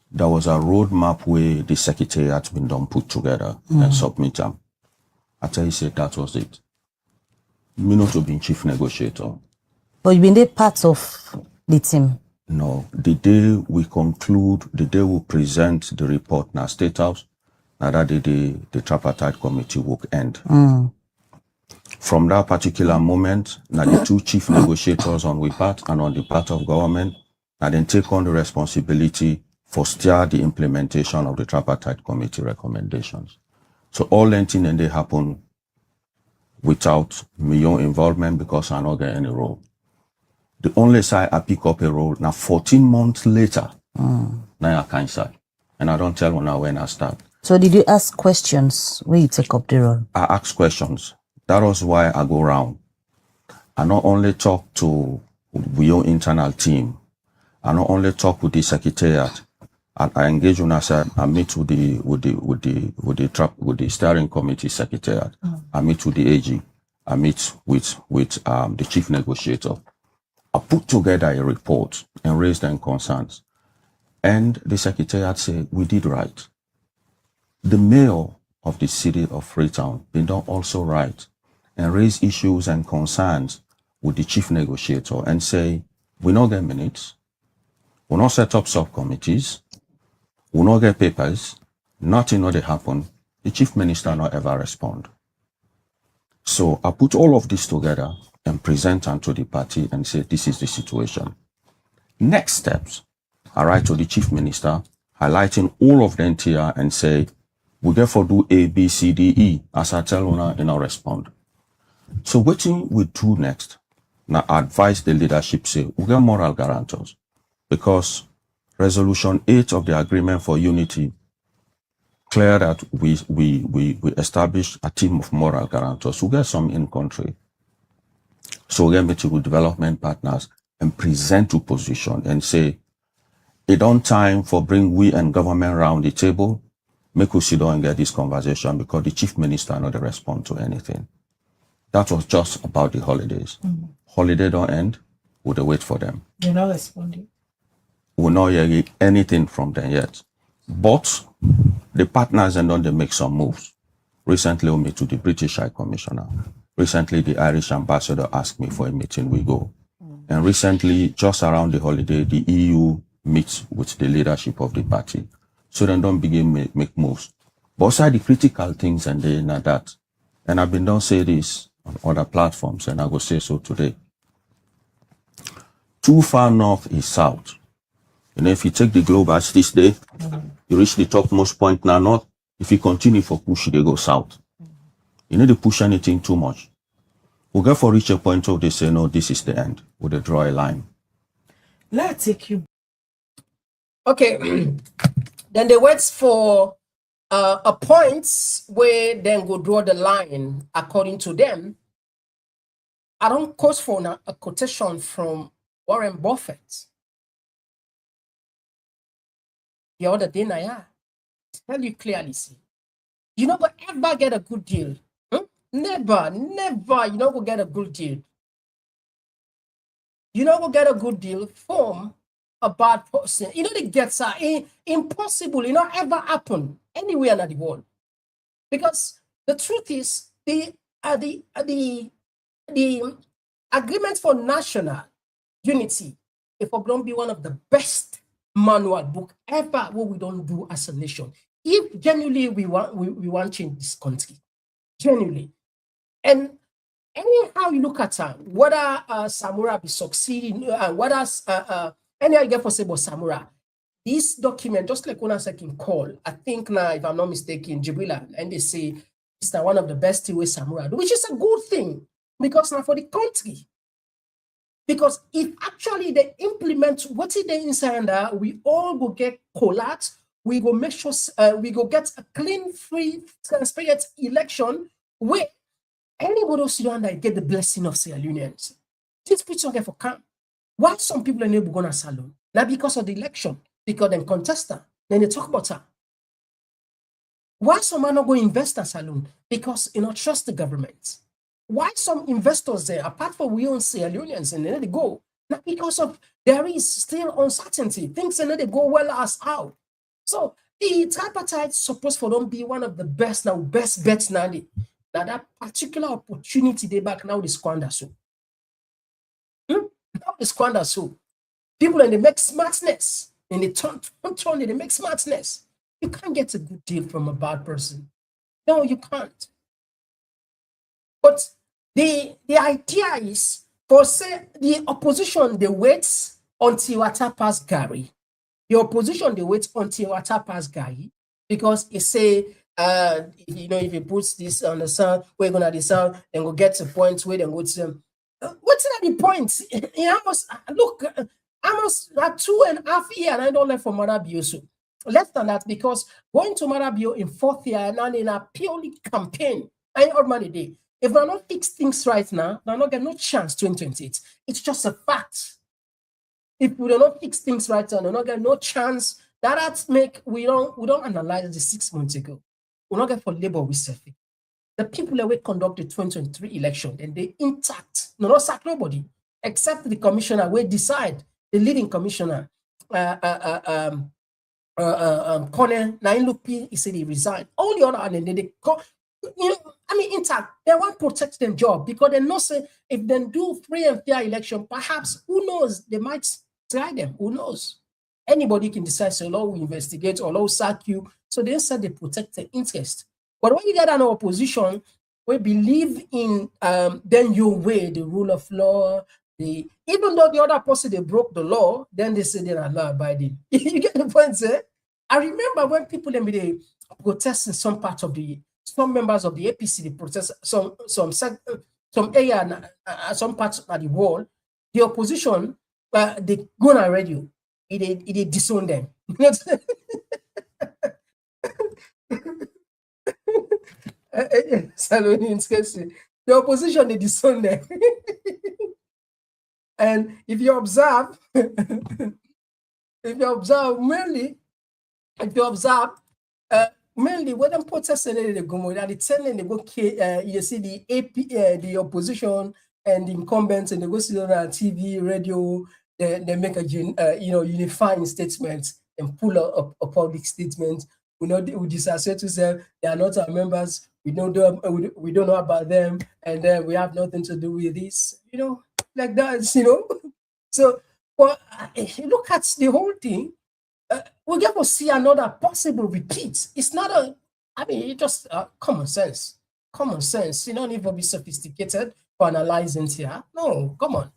There was a roadmap where the secretariat been done put together and submit them. I tell you, say that was it. Me not to be chief negotiator. But you been there part of the team? No. The day we conclude, the day we present the report in our State House, now that the tripartite committee will end. From that particular moment, now the two chief negotiators on we part and on the part of government, now then take on the responsibility for steer the implementation of the tripartite committee recommendations. So all anything and they happen without my own involvement because I not get any role. The only side I pick up a role now 14 months later, now I can't say. And I don't tell when I start. So did you ask questions when you take up the role? I ask questions. That was why I go around. I not only talk to your internal team, I not only talk with the secretariat. I engage when I said I meet with the steering committee secretariat. I meet with the AG. I meet with the chief negotiator. I put together a report and raise them concerns. And the secretariat said we did right. The mayor of the city of Freetown did not also write and raise issues and concerns with the chief negotiator and say, we not get minutes, we not set up subcommittees, we not get papers, nothing not happen, the chief minister not ever respond. So I put all of this together and present them to the party and say, this is the situation. Next steps, I write to the chief minister, highlighting all of them here and say, we therefore do A, B, C, D, E, as I tell una, you know, respond. So what we do next, now advise the leadership say, we get moral guarantors, because resolution 8 of the agreement for unity clear that we establish a team of moral guarantors who get some in country. So we get meeting with development partners and present to position and say, it on time for bring we and government around the table, make us sit down and get this conversation, because the chief minister not respond to anything. That was just about the holidays. Holiday don't end, we'll wait for them. They're not responding. We're not hearing anything from them yet. But the partners and then they make some moves. Recently, we met to the British High Commissioner. Recently, the Irish ambassador asked me for a meeting, we go. And recently, just around the holiday, the EU meets with the leadership of the party. So then don't begin make moves. But aside the critical things and they know that. And I've been done say this on other platforms, and I will say so today. Too far north is south. You know, if you take the globe as this day, you reach the topmost point now north. If you continue for push, they go south. You need to push anything too much. We'll get for reach a point of they say, no, this is the end. We'll they draw a line. Let's take you. Okay. Then they wait for a point where then go draw the line according to them. I don't quote for now a quotation from Warren Buffett. The other day, I tell you clearly, see, you not gonna ever get a good deal. Never, you not gonna get a good deal. You not gonna get a good deal from a bad person. You know, the gets are impossible. You know, ever happen anywhere in the world. Because the truth is, the agreement for national unity, if we're going to be one of the best manual book ever, what we don't do as a nation. If genuinely we want to change this country, genuinely, and anyhow you look at whether Samura be succeeding, whether anyhow you get for say about Samura, this document, just like when I second call, I think now, if I'm not mistaken, Jibrila, and they say it's one of the best way Samura do, which is a good thing, because now for the country. Because if actually they implement what is the inside there, we all go get collapse, we go make sure we go get a clean, free, transparent election where anybody else down there get the blessing of Sierra Leoneans. This picture get for camp. Why some people are never going to salon? Not because of the election, because they contest her. Then they talk about her. Why some are not going to invest in salon? Because you know trust the government. Why some investors there, apart from we own Sierra Leoneans, and then they go, not because of there is still uncertainty. Things and then they go well as how. So the tripartite supposed for them be one of the best bets now. Now that particular opportunity they back now they squander so. Now they squander so. People and they make smartness and they turn and they make smartness. You can't get a good deal from a bad person. No, you can't. But the idea is for say the opposition they wait until Wata pass Gary. The opposition they wait until Wata pass Gary because it say you know if he puts this on the sound, we're gonna the sound and go get to point where they go to them. What what's at the point? Almost look, almost 2.5 years and I don't left for Marabio. So less than that, because going to Marabio in 4th year and now in a purely campaign, I odd money day. If we're not fix things right now, we're not get no chance 2028. It's just a fact. If we do not fix things right now, we're not get no chance. That's make we don't analyze the 6 months ago. We not get for labor with selfie. The people that will conduct the 2023 election and they intact, no, not sack nobody except the commissioner will decide, the leading commissioner, Colonel Nain-Lupi, he said he resigned. All the other, and then they go, you know, I mean, intact. They want to protect them job because they know say if they do free and fair election, perhaps who knows they might try them. Who knows? Anybody can decide, so law will investigate or law will sack you. So they said they protect the interest. But when you get an opposition, we believe in then you weigh the rule of law. Even though the other person they broke the law, then they say they're law abiding. You get the point, sir? I remember when people they protest in some part of some members of the APC they protest some area some parts of the world. The opposition they go on radio. It disown them. The opposition they disown them. And if you observe mainly when them protesting they go they telling they go you see the the opposition and the incumbents and they go sit on TV, radio, they make a unifying statement and pull up a public statement. We disassociate to say they are not our members. We don't know about them, and then we have nothing to do with this. Like that. So, well, if you look at the whole thing, we're going to see another possible repeat. It's not it's just common sense. Common sense. You don't need to be sophisticated for analyzing here. No, come on,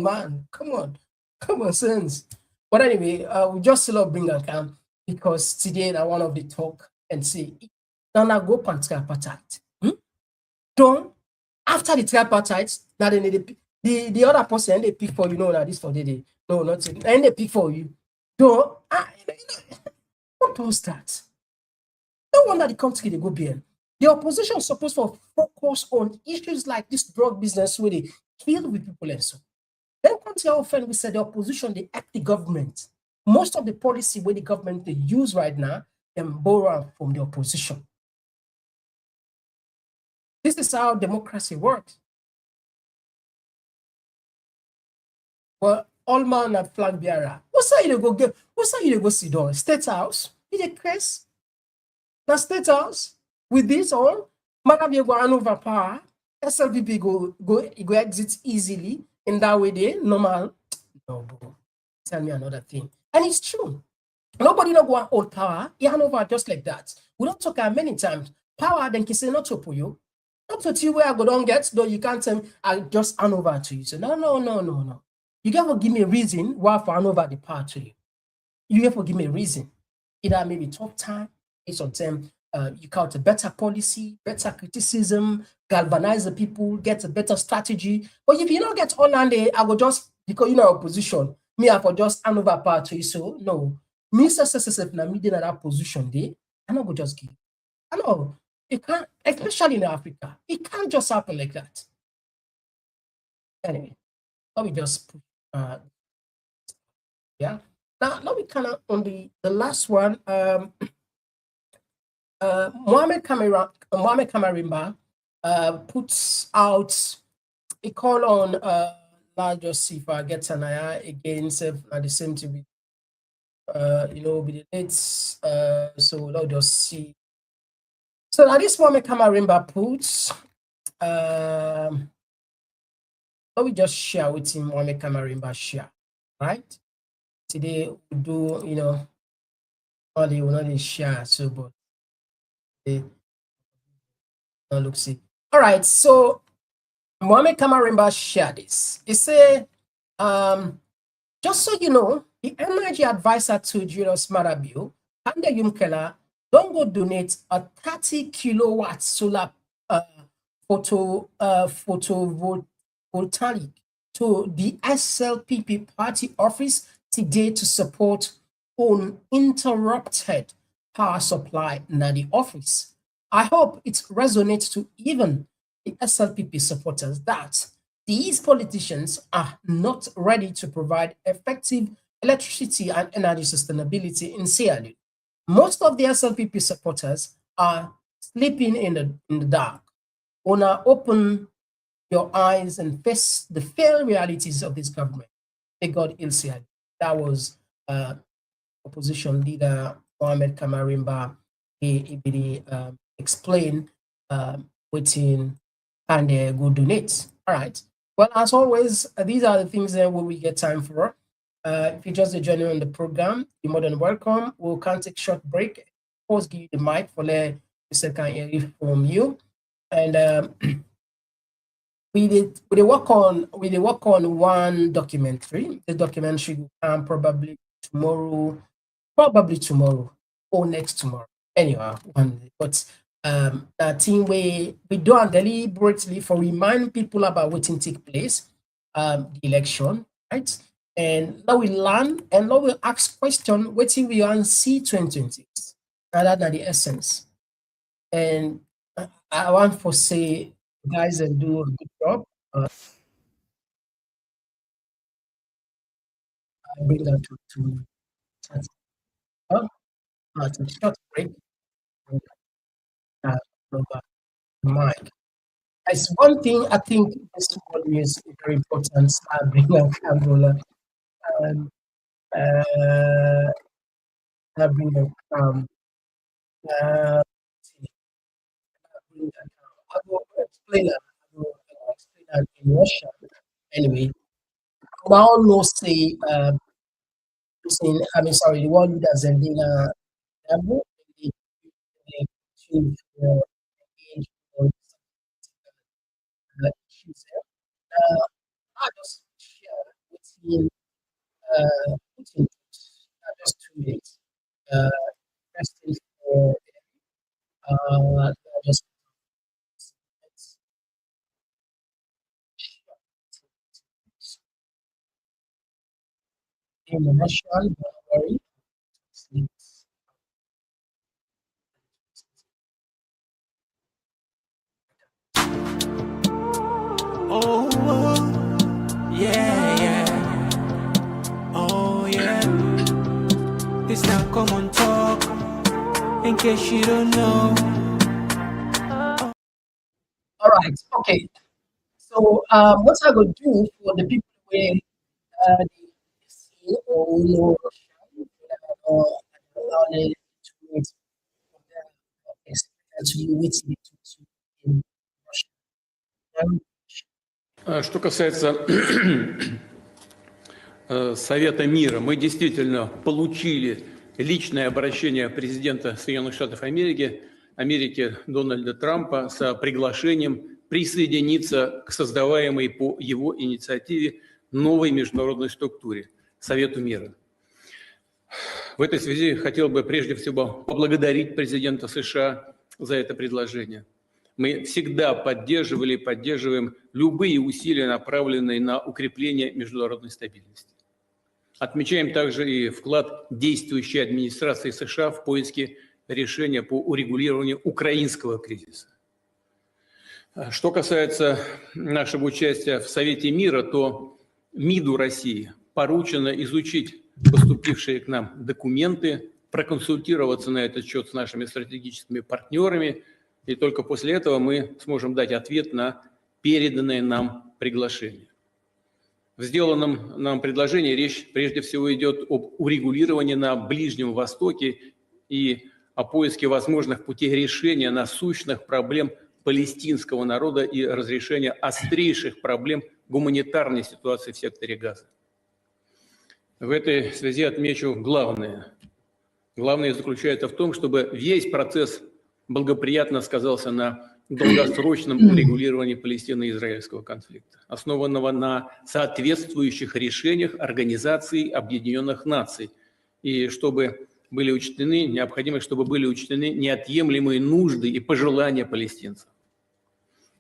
man. Come on. Common sense. But anyway, we just love bring account because today I one of the talk and say, don't go pan tripartite. Don't after the tripartite, now they need the other person and they pick for now this for the day. No, not it. And they pick for you. Don't what does that? No wonder the country they go behind. The opposition is supposed to focus on issues like this drug business where they kill with people and so. Then country often we said the opposition they act the government. Most of the policy where the government they use right now, them borrow from the opposition. This is how democracy works. Well, all man at flag bearer. What's how you go get? What's how you go sit down? State House. You the case? The State House with this all. Man, you go hand over power. SLVP go exit easily in that way. They normal. No, bro. Tell me another thing, and it's true. Nobody no go hold power. You hand over just like that. We don't talk many times. Power then can say not to you. Not to you where I go don't get, though you can't tell me I just hand over to you. So no. You gotta give me a reason why for hand over the power to you. You have to give me a reason. Either maybe tough time, it's on them, you count a better policy, better criticism, galvanize the people, get a better strategy. But if you don't get all and I will just because opposition, me I for just hand over power to you. So no. Me SSSF na me in that position there, I not go just give. I know. It can't, especially in Africa. It can't just happen like that. Anyway, let me just put, yeah. Now, let me kind of on the last one. Mohamed Kamarimba puts out a call on. Let's just see if I get an eye again. At the same time, with the dates. So let's just see. So now this Mohamed Kamarimba puts, let me just share with him Mohamed Kamarimba share, right? Today we do, only will not share, so but look see. All right, so Mohamed Kamarimba share this. He say, just so you know, the energy advisor to Julius Marabio, Hande Yumkela, don't go donate a 30 kilowatt solar photovoltaic colleague to the SLPP party office today to support uninterrupted power supply in the office. I hope it resonates to even the SLPP supporters that these politicians are not ready to provide effective electricity and energy sustainability in Sierra Leone. Most of the SLPP supporters are sleeping in the dark. Wanna open your eyes and face the fair realities of this government. May God heal Sierra Leone. That was opposition leader Mohamed Kamarimba. He explained within and go donate. All right. Well, as always, these are the things that we get time for. If you just join on the program, you're more than welcome. We can take a short break. Of course, give you the mic for the second hear from you. And we work on one documentary. The documentary will come probably tomorrow or next tomorrow. Anyway, one day. But a thing we do and deliberately for remind people about what take place, the election, right? And now we learn and now we ask question, what we on see 2026. Rather than the essence. And I want to say guys and do a good job. I bring that to a short break. Mike. It's one thing I think this one is very important. I bring up Carola. I bring up I will explain that. I will explain that in Russian. Anyway, now no say I mean sorry, the one leader Zendina Dabo, they choose engage on issues there. I just share within within just 2 minutes. Question for just in Russian, don't worry. Oh, yeah. Oh, yeah. It's now Komon-Tok. In case you don't know. All right. Okay. So, what I go do for the people where they see or know or learn to meet to you with in Russian. Что касается Совета мира, мы действительно получили личное обращение президента Соединенных Штатов Америки Дональда Трампа с приглашением присоединиться к создаваемой по его инициативе новой международной структуре – Совету мира. В этой связи хотел бы прежде всего поблагодарить президента США за это предложение. Мы всегда поддерживали и поддерживаем любые усилия, направленные на укрепление международной стабильности. Отмечаем также и вклад действующей администрации США в поиске решения по урегулированию украинского кризиса. Что касается нашего участия в Совете мира, то МИДу России поручено изучить поступившие к нам документы, проконсультироваться на этот счет с нашими стратегическими партнерами, и только после этого мы сможем дать ответ на переданное нам приглашение. В сделанном нам предложении речь прежде всего идет об урегулировании на Ближнем Востоке и о поиске возможных путей решения насущных проблем палестинского народа и разрешения острейших проблем гуманитарной ситуации в секторе Газа. В этой связи отмечу главное. Главное заключается в том, чтобы весь процесс благоприятно сказался на долгосрочном урегулировании палестино-израильского конфликта, основанного на соответствующих решениях Организации Объединенных Наций, и чтобы были учтены, необходимо, чтобы были учтены неотъемлемые нужды и пожелания палестинцев.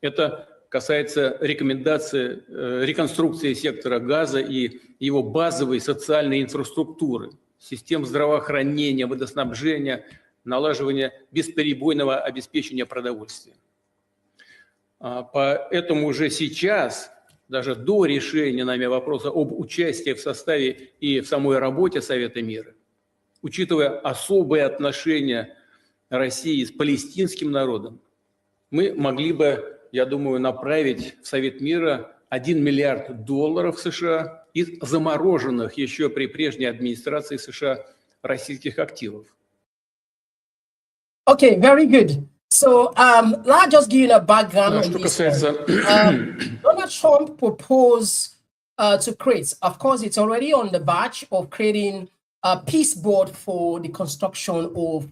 Это касается реконструкции сектора газа и его базовой социальной инфраструктуры, систем здравоохранения, водоснабжения, налаживания бесперебойного обеспечения продовольствия. Поэтому уже сейчас, даже до решения нами вопроса об участии в составе и в самой работе Совета мира, учитывая особые отношения России с палестинским народом, мы могли бы, я думаю, направить в Совет мира $1 миллиард США из замороженных еще при прежней администрации США российских активов. Okay, very good. So I'll just give you a background on Что this касается... Donald Trump proposed to create, of course, it's already on the verge of creating a peace board for the construction of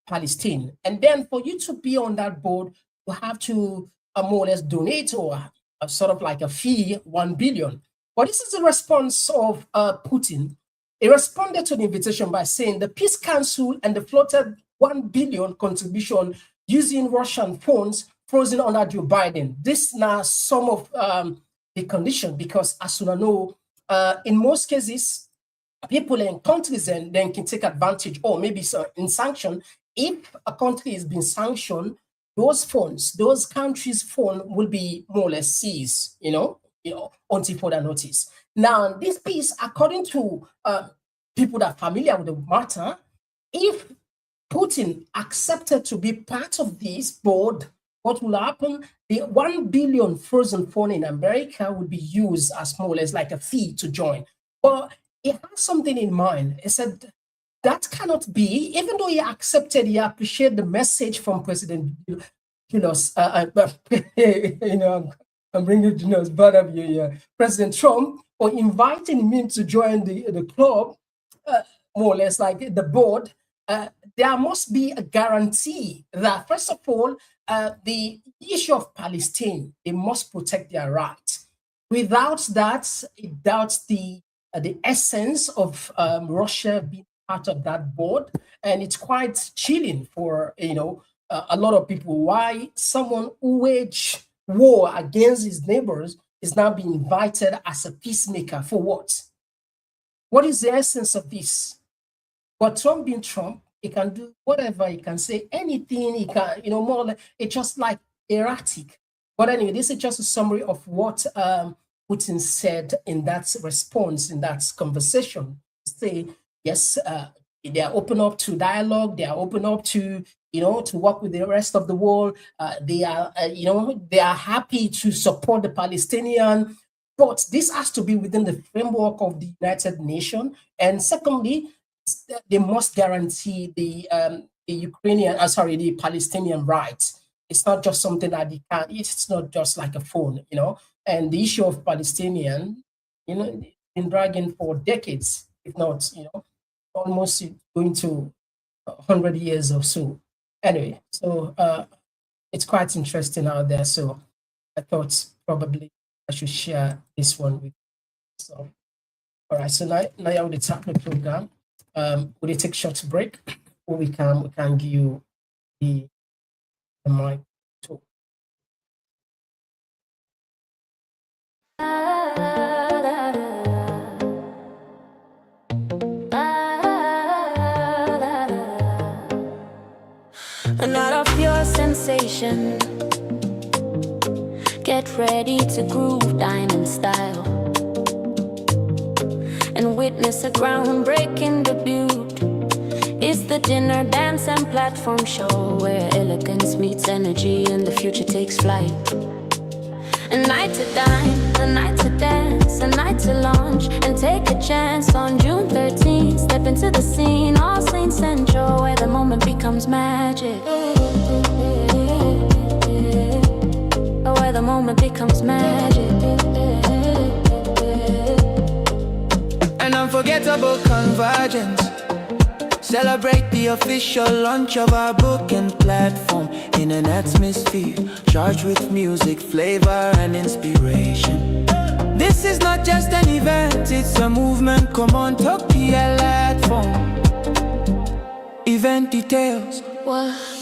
Palestine. And then for you to be on that board, you have to more or less donate or sort of like a fee, 1 billion. But this is the response of Putin. He responded to the invitation by saying the Peace Council and the floated 1 billion contribution using Russian funds frozen under Joe Biden. This now some of the condition, because as you know, in most cases, people in countries then can take advantage, or maybe in sanction. If a country is being sanctioned, those funds, those countries' funds will be more or less seized, until further notice. Now, this piece, according to people that are familiar with the matter, if Putin accepted to be part of this board, what will happen? The 1 billion frozen fund in America would be used as more or less like a fee to join. But he had something in mind. He said that cannot be, even though he accepted, he appreciated the message from President I'm bringing bad of you, President Trump, for inviting him to join the club, more or less like the board. There must be a guarantee that, first of all, the issue of Palestine, they must protect their rights. Without that, it doubts the essence of Russia being part of that board. And it's quite chilling for, a lot of people. Why someone who waged war against his neighbors is now being invited as a peacemaker for what? What is the essence of this? But Trump being Trump, he can do whatever, he can say anything, he can, more or less, it's just like erratic. But anyway, this is just a summary of what Putin said in that response, in that conversation. Say, yes, they are open up to dialogue, they are open up to, to work with the rest of the world. They are, they are happy to support the Palestinian, but this has to be within the framework of the United Nations. And secondly, they must guarantee the the Palestinian rights. It's not just something that they can, it's not just like a phone, And the issue of Palestinian, been dragging for decades, if not, almost going to 100 years or so. Anyway, so it's quite interesting out there. So I thought probably I should share this one with you. So, all right, so now I will tap the program. Will you take a short break, or we can give you the mic talk. And out of pure sensation, get ready to groove diamond style and witness a groundbreaking debut. It's the dinner, dance, and platform show where elegance meets energy and the future takes flight. A night to dine, a night to dance, a night to launch and take a chance on June 13th. Step into the scene, All Saints Central, where the moment becomes magic. Where the moment becomes magic. An unforgettable convergence. Celebrate the official launch of our book and platform in an atmosphere charged with music, flavor, and inspiration. This is not just an event, it's a movement. Komon-Tok platform. Event details.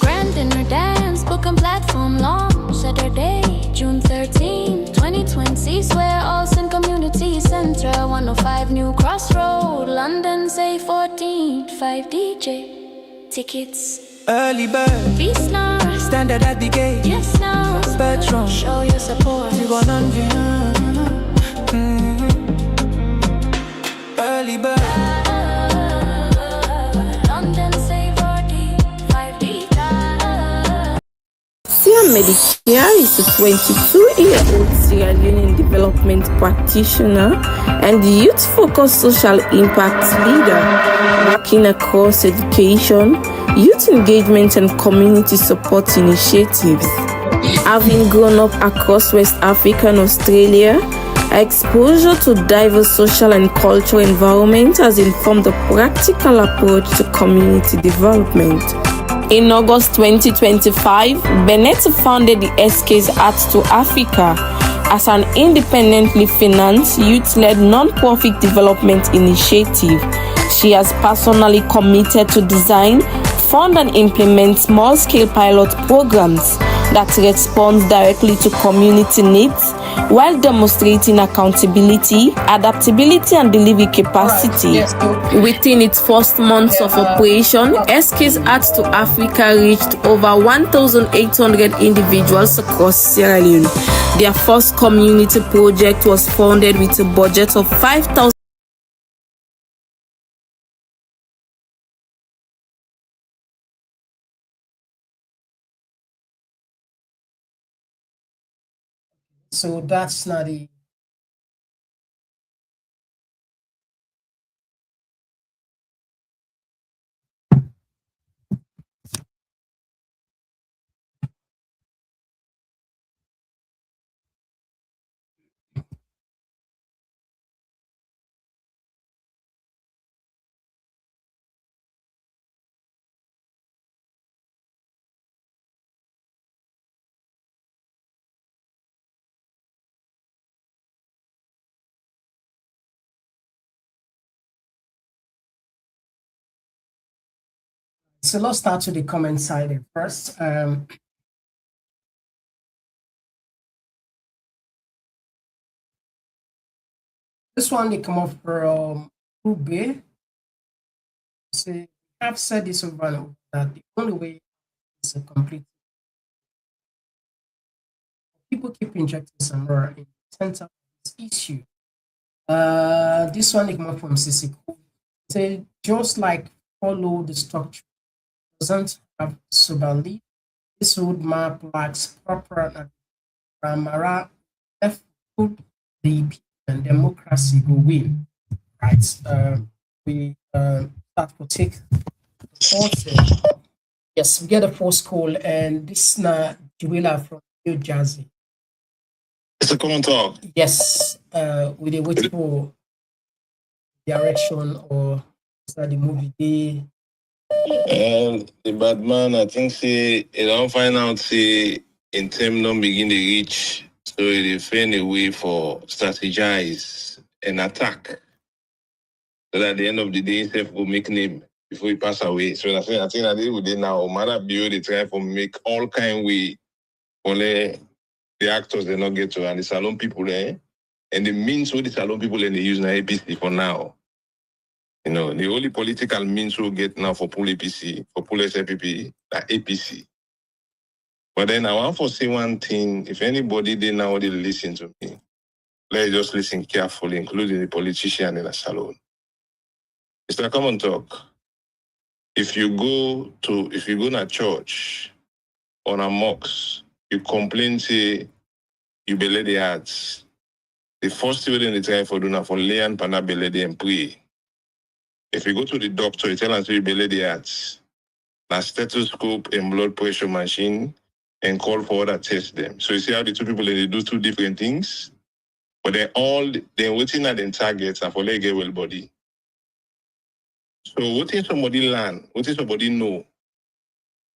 Grand dinner dance, book and platform launch Saturday, June 30th. 105 New Crossroad, London, say 14, 5 DJ. Tickets. Early bird, Beast now. standard at the gate. Yes, now. Bertram, Show your support. 100. Early bird. London, say 14, 5 DJ. Sierra Medicare is a 22-year-old Sierra Leone development practitioner and youth-focused social impact leader, working across education, youth engagement and community support initiatives. Having grown up across West Africa and Australia, her exposure to diverse social and cultural environments has informed a practical approach to community development. In August 2025, Bennett founded the SK's Arts to Africa as an independently financed, youth-led non-profit development initiative. She has personally committed to design, fund and implement small-scale pilot programs that respond directly to community needs while demonstrating accountability, adaptability and delivery capacity. Within its first months of operation, SK's Arts to Africa reached over 1,800 individuals across Sierra Leone. Their first community project was funded with a budget of 5,000. So that's not the so let's start with the comment side first. This one they come up from Ube. So I've said this over and over that the only way is a complete. People keep injecting some more in the center of this issue. This one they come up from CC. Say just like follow the structure doesn't have subali. This roadmap lacks proper grammar. Left put the people and democracy go win. Right. We start to take the fourth. Yes, we get a first call, and this is now Juwela from New Jersey. It's a Komon-Tok. Yes, we dey wait for direction or is that the movie day? The bad man, I think, say, you don't find out, say, in term don't begin to reach, so they find a way for strategize and attack. So that at the end of the day, himself will make name before he pass away. So I think that they would now, Mother Bio, they try to make all kind way for the actors they not get to, and the salon people there, and the means what the salon people and they use now APC for now. You know, the only political means we'll get now for pull APC, for pull SFPP, that APC. But then I want to say one thing, if anybody they now they listen to me, let's just listen carefully, including the politician in the salon. Mr. Komon-Tok, if you go to church on a mosque, you complain, say, you belay the arts. The first thing they try for doing for lay and pana belay and pray. If you go to the doctor, you tell them, say, you belay the arts. A stethoscope and blood pressure machine and call for other test them. So you see how the two people, they do two different things, but they're waiting at the targets and for they get well body. So what if somebody learn? What if somebody know?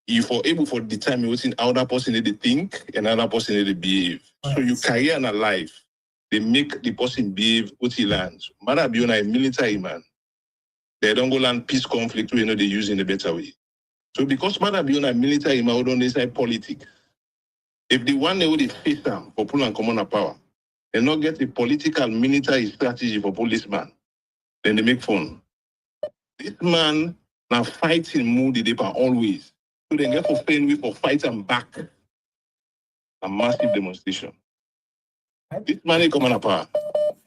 You for able for determine what in other person they think and other person they behave. So you career in a life, they make the person behave what he learns. Matter be on a military man. They don't go learn peace conflict, you know they use in a better way. So because matter be on a military man, don't decide politics. If the one they would face them for pull and common power, They not get a political military strategy for policeman. Then they make fun. This man now fighting mood the paper always. So they get for paying for fight and back. A massive demonstration. This man is coming apart.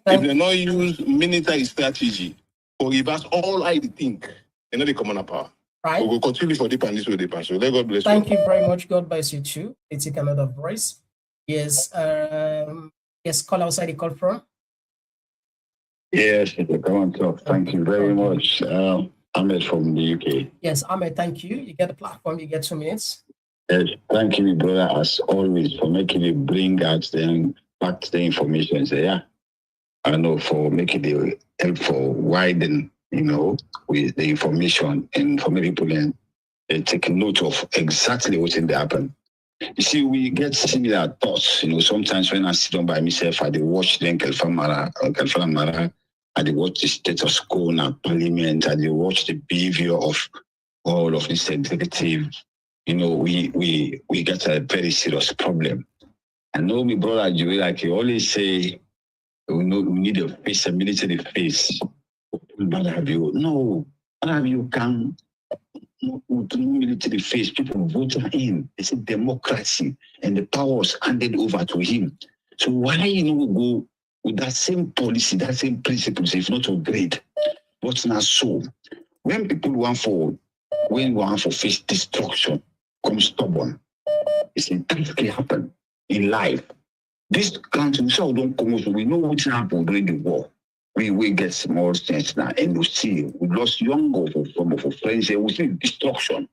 If they not use military strategy for reverse all I think, they know they come on apart. Right. We will continue for deep and this way deep. So let God bless you. Thank you very much. God bless you too. Let's take another voice. Yes. Yes, call outside the call from. Yes, Komon-Tok. Thank you very much. Ahmed from the UK. Yes, Ahmed, thank you. You get the platform, you get 2 minutes. Yes, thank you, brother, as always, for making me bring out back the information and say, yeah, I know, for making the help for widen, with the information and for many people and take note of exactly what's in the happen. You see, we get similar thoughts, sometimes when I sit down by myself, I watch the Mara, I watch the status quo in our parliament, I watch the behavior of all of this executive. We get a very serious problem. I know my brother, like you always say, we need a face, a military face. But have you? No, have you can military face, people vote in. It's a democracy and the power was handed over to him. So why go with that same policy, that same principles, if not upgrade? But not so. When people want for face destruction, come stubborn. It's a thing can happen in life. This country, so don't come out, we know what's happened during the war. We get small sense now, and we see we lost younger from friends, and we see destruction.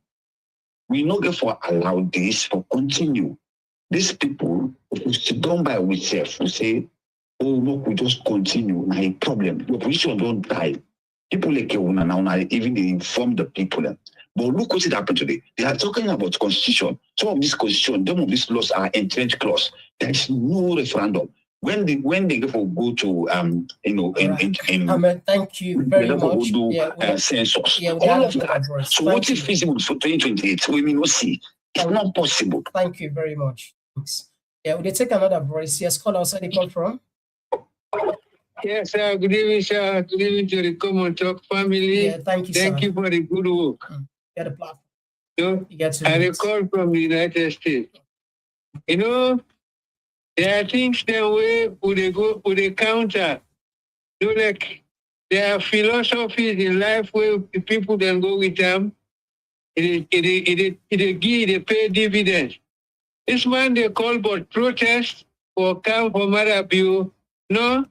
We not get for allow this for continue. These people, if we sit down by ourselves, we say, oh look, we just continue. Now a problem. The opposition don't die. People like now even they inform the people. But look what happened today. They are talking about constitution. Some of this constitution, some of these laws are entrenched clause. There is no referendum. When they go to thank you very much. Census. All of that. So what is feasible for 2028? We may not see. It's not possible. Thank you very much. Thanks. Yeah, we'll take another voice. Yes, call outside the call from. Yes, sir. Good evening, sir. Good evening to the Komon-Tok family. Yeah, thank you, Thank you for the good work. Get a platform. I recall from the United States. There are things that way would they counter. Like there are philosophies in life where people then go with them. It pay dividends. This man they call for protest or come for Marabio. No,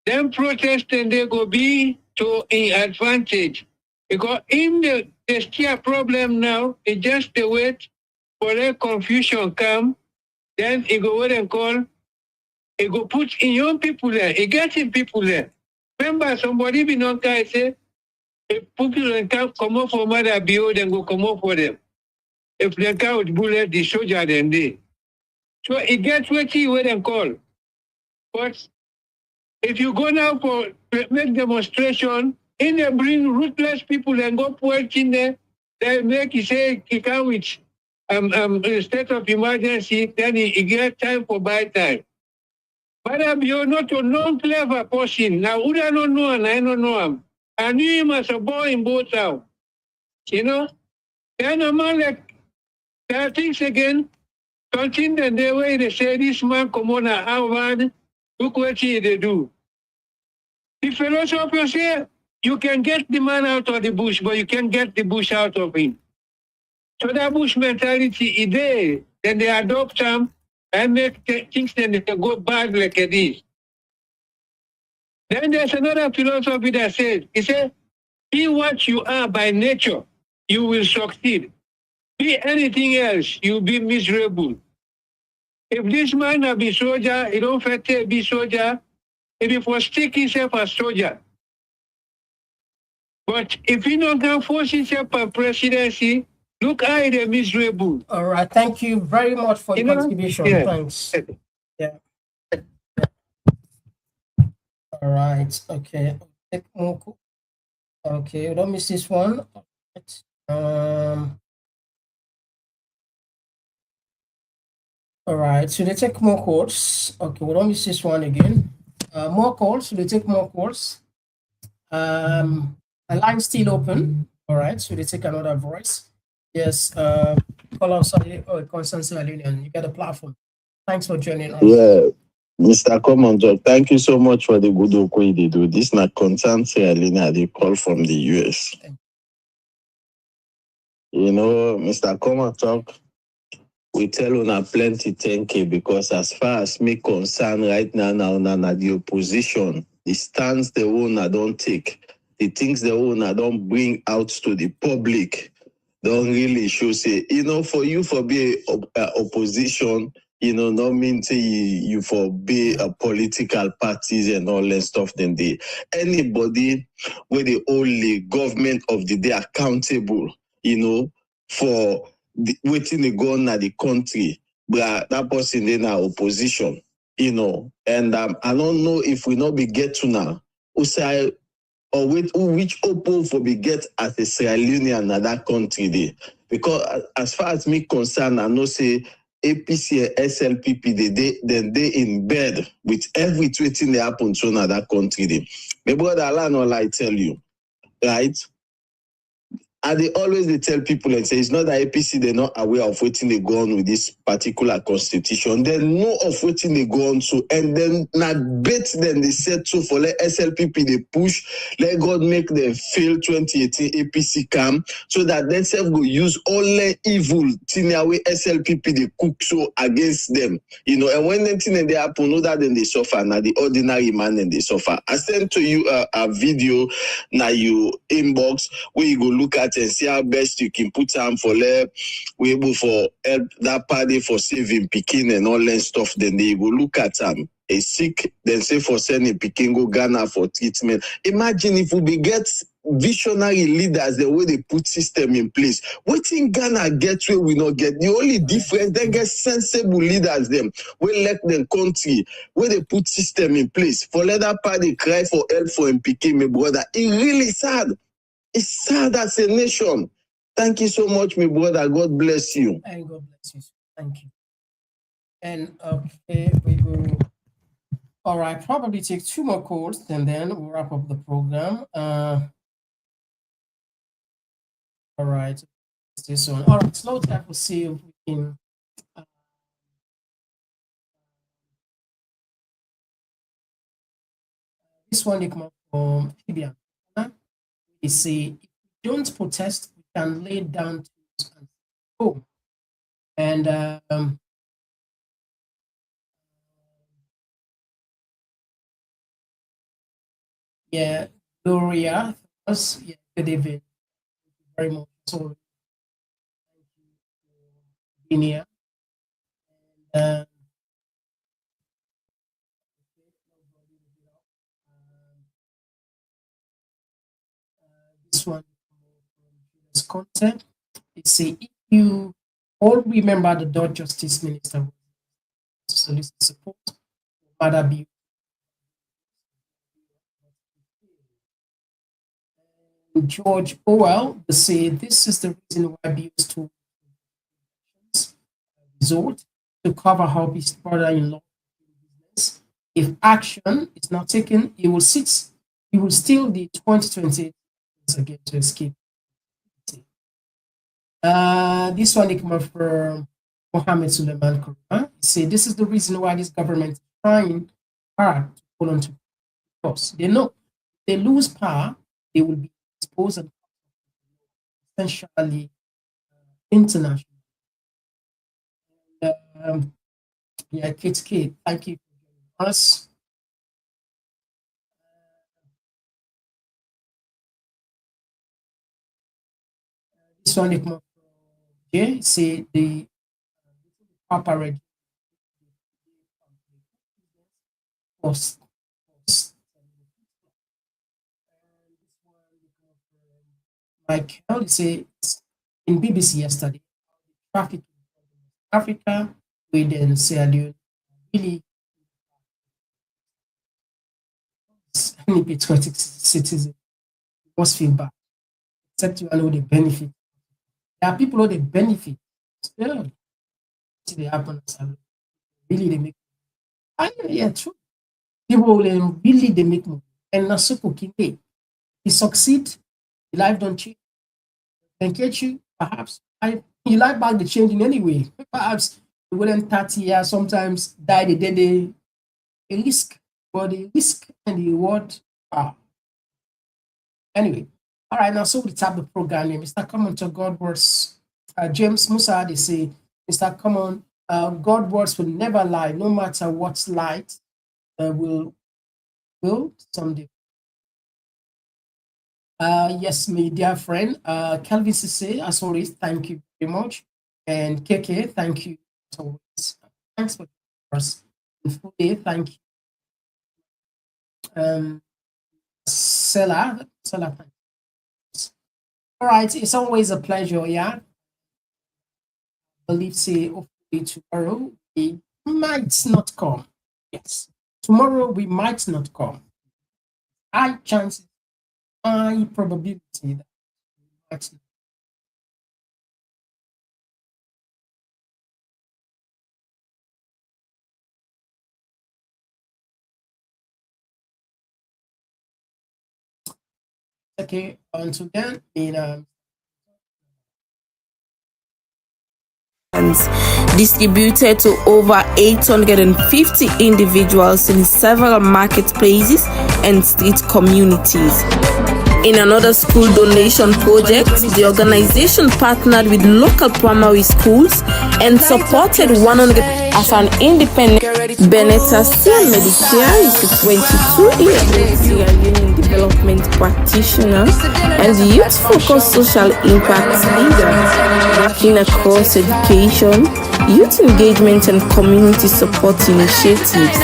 them protest and they go be to an advantage. Because in the still problem now, it's just the wait for that confusion come. Then it go what and call, it go put in young people there, it gets in people there. Remember, somebody be not guy say, if people can come up for mother bio, then go come up for them. If they can't bullet the soldier, then they. So it gets what you would call. But if you go now for make demonstration, in they bring ruthless people and go work in there, they make you say he come with state of emergency, then he get time for buy time. But you're not a non-clever person. Now, who I don't know and I don't know him. I knew him as a boy in both towns. Then a man like that things again, continue the way they say this man come on a Harvard, look what they do. The philosopher say you can get the man out of the bush, but you can't get the bush out of him. So that bush mentality is there. Then they adopt them and make things then they go bad like this. Then there's another philosophy that says, he said, be what you are by nature, you will succeed. Be anything else, you'll be miserable. If this man have been soldier, he don't fit to be soldier, if he was stick himself as soldier. But if he don't can force himself for presidency, look how they're miserable. All right, thank you very much for your contribution. Yeah. Thanks. Yeah. All right. Okay. Okay. Don't miss this one. All right, so they take more calls. Okay, well, let me see this one again. More calls, so they take more calls. The line still open. All right, so they take another voice. Yes, call us Constance Alunian. You got a platform. Thanks for joining us. Yeah, Mr. Komon-Tok, thank you so much for the good work they do. This is not Constance Sierra Leone, they call from the US. You know, Mr. Komon-Tok, we tell una plenty thank you because as far as me concern right now, the opposition, the stance the owner don't take, the things the owner don't bring out to the public, don't really show say, you know, for you for be opposition, you know, not mean say you for be a political parties and all that stuff. Then they anybody where the only government of the day accountable, you know, for waiting the go on at the country, but that person in our opposition, you know, and I don't know if we not be get to now, who say or which Oppo for be get as a Sierra Leonean in that country there. Because as far as me concerned, I know say APC and SLPP they in bed with everything they happen to that country there. My brother Alan, all I tell you, right? And they always they tell people and say it's not that APC they're not aware of waiting they go on with this particular constitution. They know of waiting they go on to, and then not bet them they said so for let SLPP they push, let God make them fail 2018 APC come so that themselves go use all the evil thing away SLPP they cook so against them. You know, and when them thing they happen, know that then they suffer, now the ordinary man and they suffer. I sent to you a video now you inbox where you go look at and see how best you can put time for let we able for help that party for saving Peking and all that stuff. Then they go look at a sick, then say for sending Peking go Ghana for treatment. Imagine if we be get visionary leaders the way they put system in place. What in Ghana get where we not get? The only difference they get sensible leaders them we let them country where they put system in place. For let that party cry for help for Peking, my brother. It really sad. It's sad as a nation. Thank you so much, my brother. God bless you. And God bless you. Thank you. And okay, we will. All right, probably take 2 more calls, and then we'll wrap up the program. All right, this one. All right, slow tap. We'll see if we can. This one they come up from Libya. They say, if we don't protest, we can lay down tools and go. And yeah, Gloria, us, yeah, good evening. Thank you very much. So, thank you for being here. And, this one is content. It say if you all remember the Dutch Justice Minister to solicit support, rather be George Orwell. They say this is the reason why bills to resort to cover how his brother-in-law business. If action is not taken, he will steal the 2020 again to escape. This one came from Mohammed Suleiman Kurma. He said this is the reason why this government is trying hard to hold on to course. They know if they lose power, they will be exposed and essentially international. Yeah, Kate, thank you for joining us. This one is more from say the Papa Red post. Michael say in BBC yesterday, trafficking in Africa with Sierra Leone really any patriotic citizen must feel bad, except you know the benefit. There are people who they benefit. Yeah, see they happen. Really, they make. Yeah, true. People really they make money. And also cooking. Hey, you succeed, your life don't change. Then get you, perhaps. You like back the changing anyway. Perhaps within 30 years, sometimes die the day they risk. But the risk and the reward are. Anyway, all right, now so we tap the program name. Mr. Komon-Tok God words. James Musa, they say, Mr. Komon, God words will never lie, no matter what light will someday. Yes, my dear friend, Kelvin Sisse, as always, thank you very much. And KK, thank you as always. Thanks for us. Thank you. Sela, thank you. All right, it's always a pleasure, yeah. I believe, say, hopefully tomorrow we might not come. Yes, tomorrow we might not come. High chances, high probability that we might not. Okay, until then, distributed to over 850 individuals in several marketplaces and street communities. In another school donation project, the organization partnered with local primary schools and supported 100 as an independent. Benetasia Medicare is a 22-year-old Sierra Leone development practitioner and youth-focused social impact leader, working across education, youth engagement, and community support initiatives.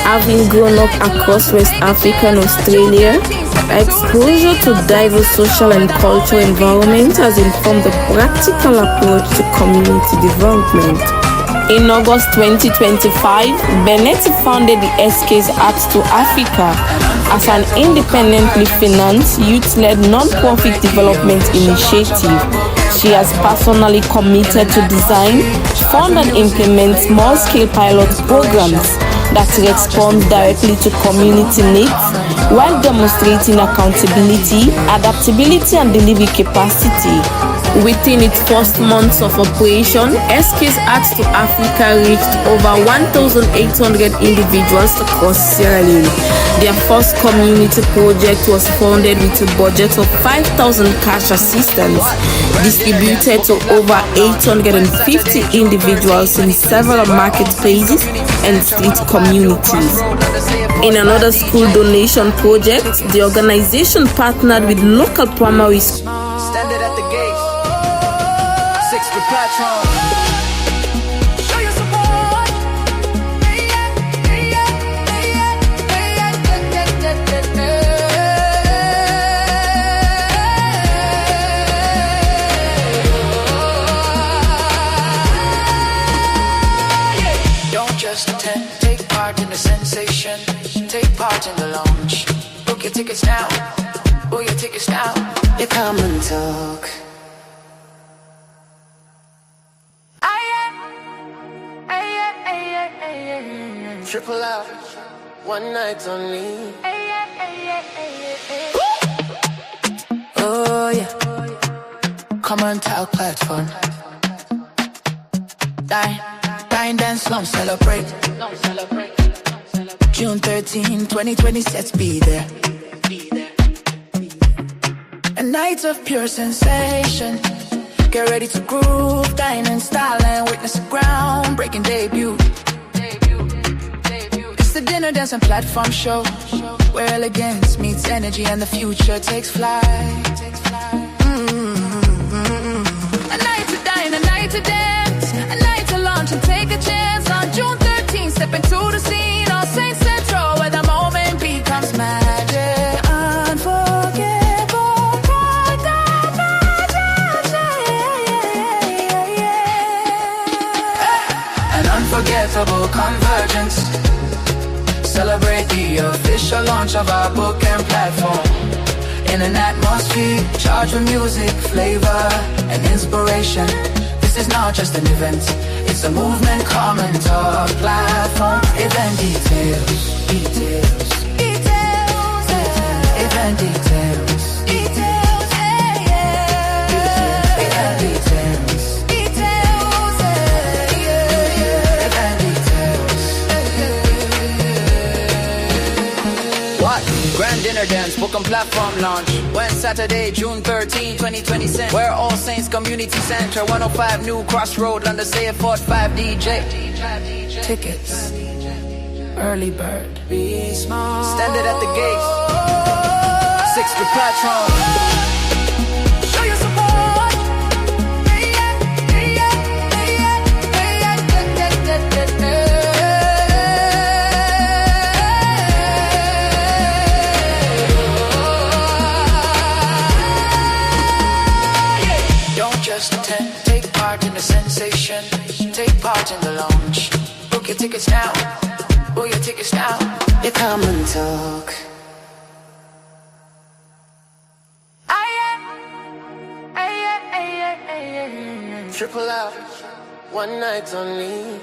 Having grown up across West Africa and Australia, exposure to diverse social and cultural environment has informed the practical approach to community development. In August 2025, Benetti founded the SK's Arts to Africa as an independently financed, youth-led non-profit development initiative. She has personally committed to design, fund and implement small-scale pilot programs that respond directly to community needs while demonstrating accountability, adaptability and delivery capacity. Within its first months of operation, SK's Arts to Africa reached over 1,800 individuals across Sierra Leone. Their first community project was funded with a budget of 5,000 cash assistance, distributed to over 850 individuals in several marketplaces and street communities. In another school donation project, the organization partnered with local primary schools. Standing at the gate, 6 with Patron. Show your support. Don't just attend, take part in the sensation. Take part in the launch. Book your tickets now. Book your tickets now. You come and talk. Triple out, one night only. Oh yeah, Komon-Tok platform. Dine, dance, long celebrate. June 13, 2020, let's be there. A night of pure sensation. Get ready to groove, dine in style and witness a groundbreaking debut. It's the dinner, dance and platform show, where elegance meets energy and the future takes flight. A night to dine, a night to dance, a night to launch and take a chance. On June 13th, step into the scene on Saint Central, where the moment becomes magic. Unforgettable, an unforgettable convergence. Celebrate the official launch of our book and platform. In an atmosphere charged with music, flavor, and inspiration. This is not just an event, It's a movement, Komon-Tok platform. Event details, details, details, event details, details, event details, details, event details. What? Grand dinner dance, book and platform launch. When Saturday, June 13, 2020. Where All Saints Community Center, 105 New Crossroad, London, say a 45 DJ. Tickets, early bird, be small. Standard at the gate, 6 to platform. Show your support. Just attend, take part in the sensation, take part in the launch. Book your tickets now, book your tickets now. You Komon-Tok. Triple out, one night only.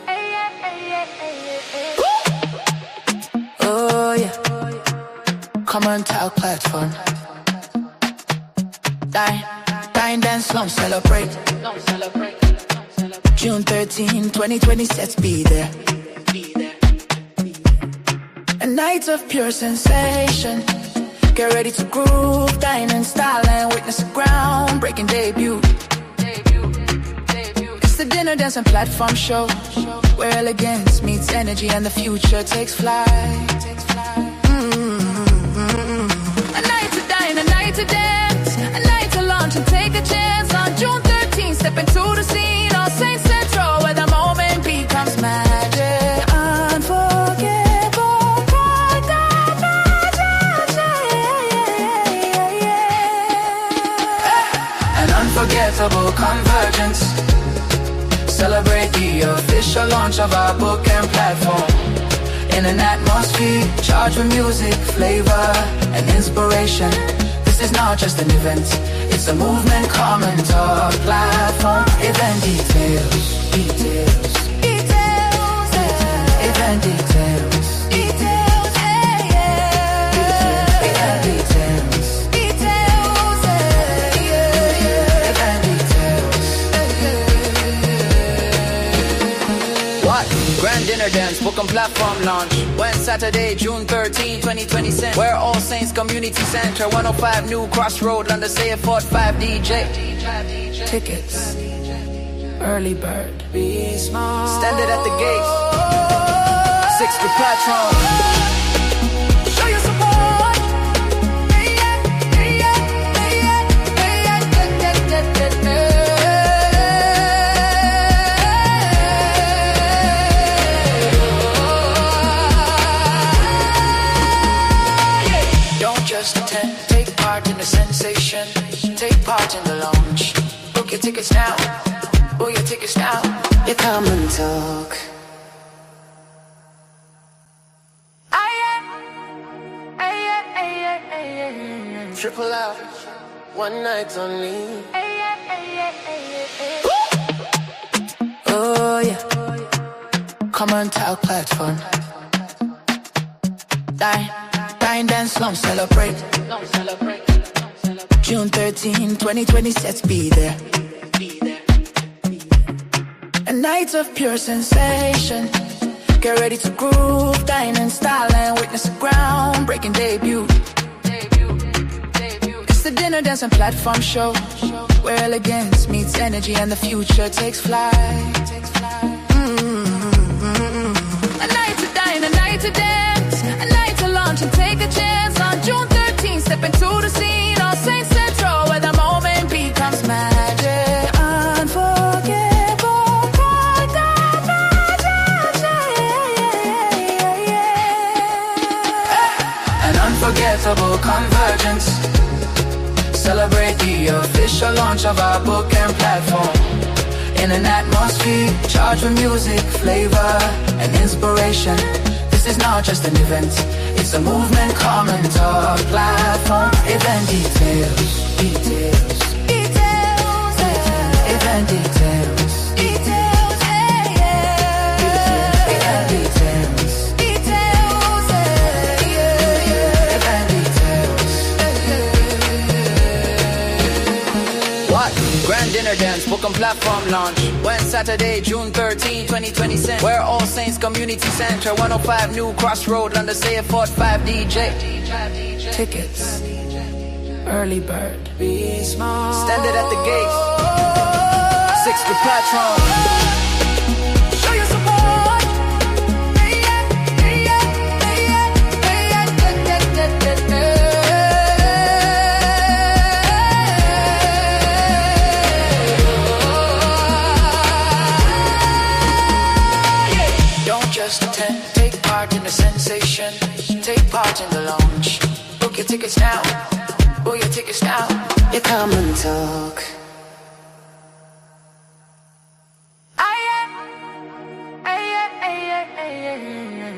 Oh yeah, Komon-Tok platform. Dine, dance, slum, celebrate. June 13, 2020, let's be there. A night of pure sensation. Get ready to groove, dine in style and witness a groundbreaking debut. It's the dinner, dance and platform show, where elegance meets energy and the future takes flight. A night to dine, a night to dance, a night to launch and take a chance. On June 13th, step into the scene on Saint Central, where the moment becomes magic. Unforgettable, an unforgettable convergence. Celebrate the official launch of our book and platform. In an atmosphere charged with music, flavor, and inspiration. This is not just an event, it's a movement, Komon-Tok platform. Event details, details, details, event details, details, event details, details, event details. What? Grand dinner dance, book and platform launch. When Saturday, June 13, 2020. Where All Saints Community Center, 105 New Crossroad, London, say a 45 DJ. Tickets, early bird, be small. Standard at the gate, 6 to platform. Show your support. Just attend, take part in the sensation, take part in the launch. Book your tickets now, book your tickets now. You Komon-Tok. Triple out, one night only. Oh yeah, Komon-Tok platform. Dine, dance, slum, celebrate. June 13, 2020, let's be there. A night of pure sensation. Get ready to groove, dine in style and witness a groundbreaking debut. It's the dinner, dance and platform show, where elegance meets energy and the future takes flight. A night to dine, a night to dance, a night to launch and take a chance. On June 13th, step into the scene on Saint Central, where the moment becomes magic. Unforgettable, an unforgettable convergence. Celebrate the official launch of our book and platform. In an atmosphere charged with music, flavor, and inspiration. This is not just an event, it's a movement, Komon-Tok platform. Event details, details, details, event details, details, dinner dance, book and platform launch. When Saturday, June 13, 2020. Where All Saints Community Center, 105 New Crossroad, London, say a 45 DJ. Tickets, early bird, be small. Standard at the gate, 6 the platform. Show your support. Don't just attend, take part in the sensation. Take part in the launch. Book your tickets now. Book your tickets now. You come and talk.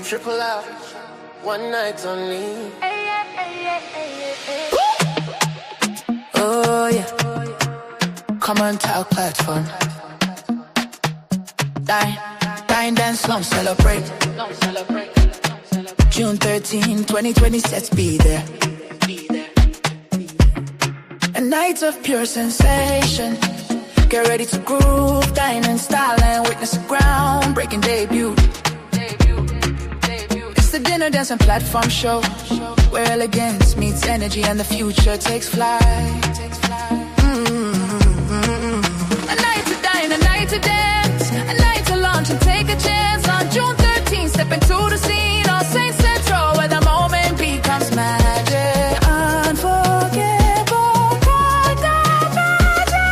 Triple out, one night only. Oh yeah, Komon-Tok platform. Dine, dance, slum, celebrate. June 13, 2020, let's be there. A night of pure sensation. Get ready to groove, dine in style and witness a groundbreaking debut. It's the dinner, dance and platform show, where elegance meets energy and the future takes flight. A night to dine, a night to dance, a night to launch and take a chance. On June 13th, step into the scene, All Saints Central, where the moment becomes magic. Unforgettable, kind of magic.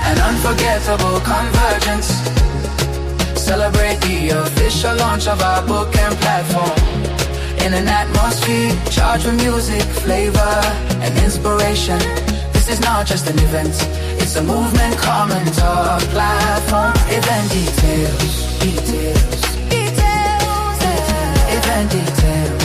An unforgettable convergence. Celebrate the official launch of our book and platform. In an atmosphere charged with music, flavor, and inspiration. This is not just an event, it's a movement. Komon-Tok platform. Event details. Event details. Event details.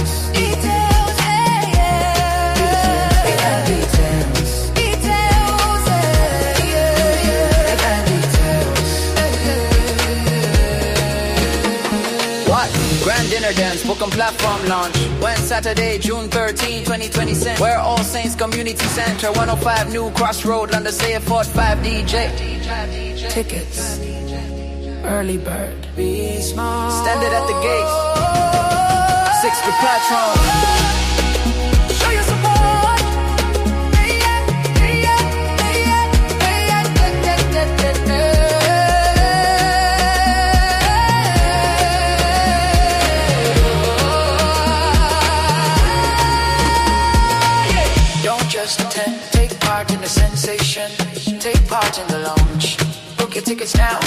Grand dinner dance, book and platform launch. When Saturday, June 13, 2020. Where All Saints Community Center, 105 New Crossroad, London, say a 45 DJ. Tickets, early bird, be small. Standard at the gate, 6 the platform. Show your support. Just attend, take part in the sensation. Take part in the launch. Book your tickets now.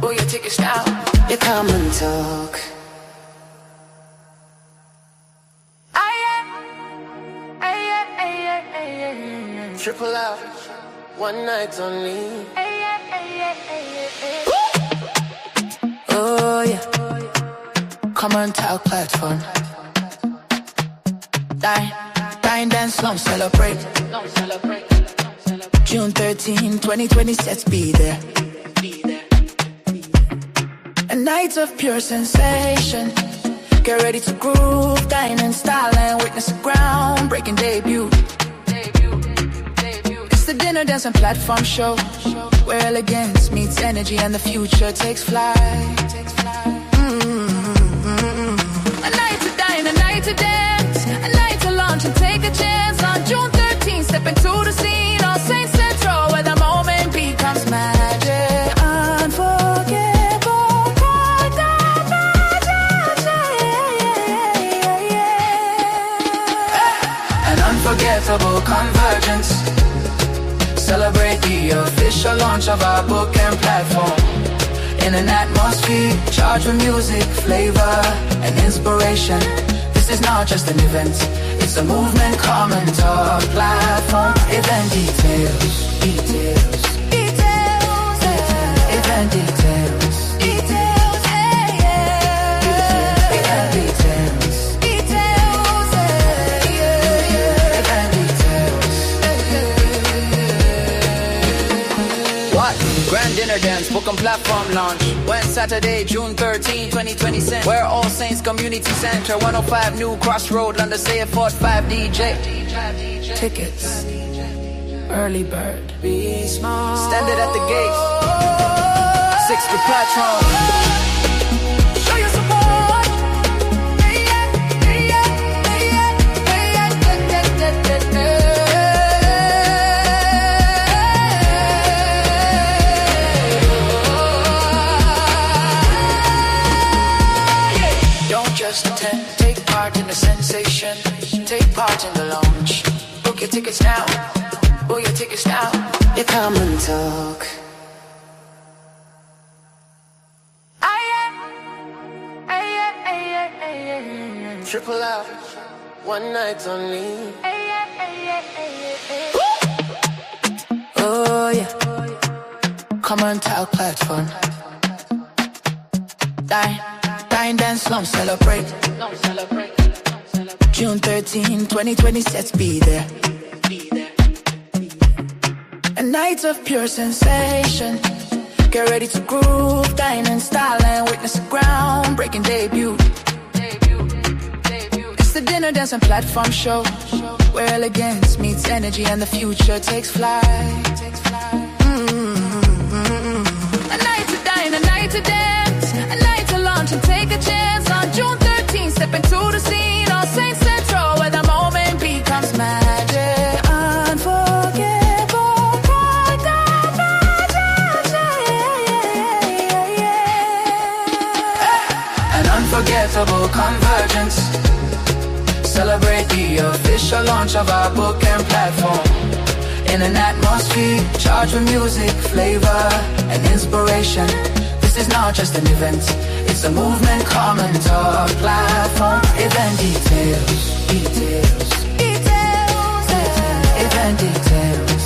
Book your tickets now. You come and talk. Triple out, one night only. Oh yeah, Komon-Tok platform. Dine, dance, slum, celebrate. June 13, 2020, let's be there. A night of pure sensation. Get ready to groove, dine in style and witness a groundbreaking debut. It's the dinner, dance and platform show, where elegance meets energy and the future takes flight. A night to dine, a night to dance, a night to launch and take a chance. On June 13th, step into the scene, All Saints Central, where the moment becomes magic. Unforgettable, kind of magic. An unforgettable convergence. Celebrate the official launch of our book and platform. In an atmosphere charged with music, flavor, and inspiration. This is not just an event, it's a movement. Komon-Tok platform. Event details. Event details. Event details. Grand dinner dinner dance, book on platform launch. When Saturday, June 13, 2020. Where All Saints Community Center, 105 New Crossroad, London, say 45 DJ. Tickets, early bird, be small. Standard at the gate, 6 to Patron. Show your support. Don't just attend, take part in the sensation. Take part in the launch. Book your tickets now. Book your tickets now. You Komon-Tok. Triple out, one night only. Oh yeah, Komon-Tok platform. Dine, dance, slum, celebrate. June 13, 2020, let's be there. A night of pure sensation. Get ready to groove, dine in style and witness a groundbreaking debut. It's the dinner dance and platform show, where elegance meets energy and the future takes flight. A night to dine, a night to dance, a night to launch and take a chance. On June 13th, step into the scene on Saint Central, where the moment becomes magic. Unforgettable, bright and magic. An unforgettable convergence. Celebrate the official launch of our book and platform. In an atmosphere charged with music, flavor, and inspiration. This is not just an event, it's a movement. Komon-Tok platform. Event details. Event details.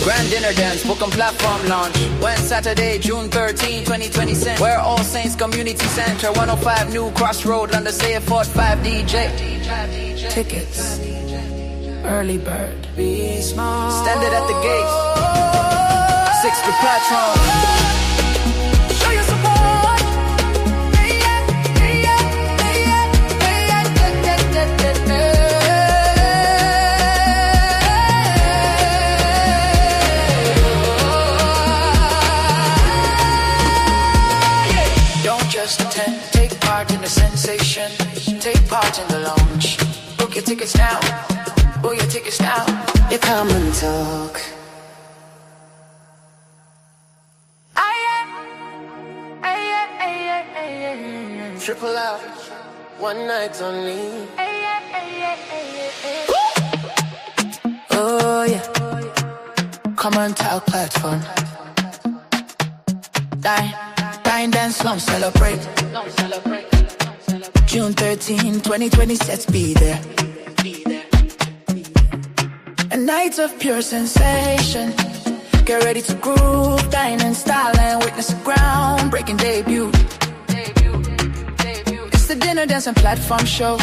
Grand dinner dance, book on platform launch. When Saturday, June 13, 2020. Where All Saints Community Center, 105 New Crossroad, London, say 45 DJ. Tickets, early bird, be small. Standard at the gate, 6 to Patron. Show your support. Just attend, take part in the sensation. Take part in the launch. Book your tickets now. Book your tickets now. You Komon-Tok. Triple out, one night only. Oh yeah, Komon-Tok platform. Dine, dance, slum, celebrate. June 13, 2020, let's be there. A night of pure sensation. Get ready to groove, dine in style and witness a groundbreaking debut. It's the dinner dance and platform show,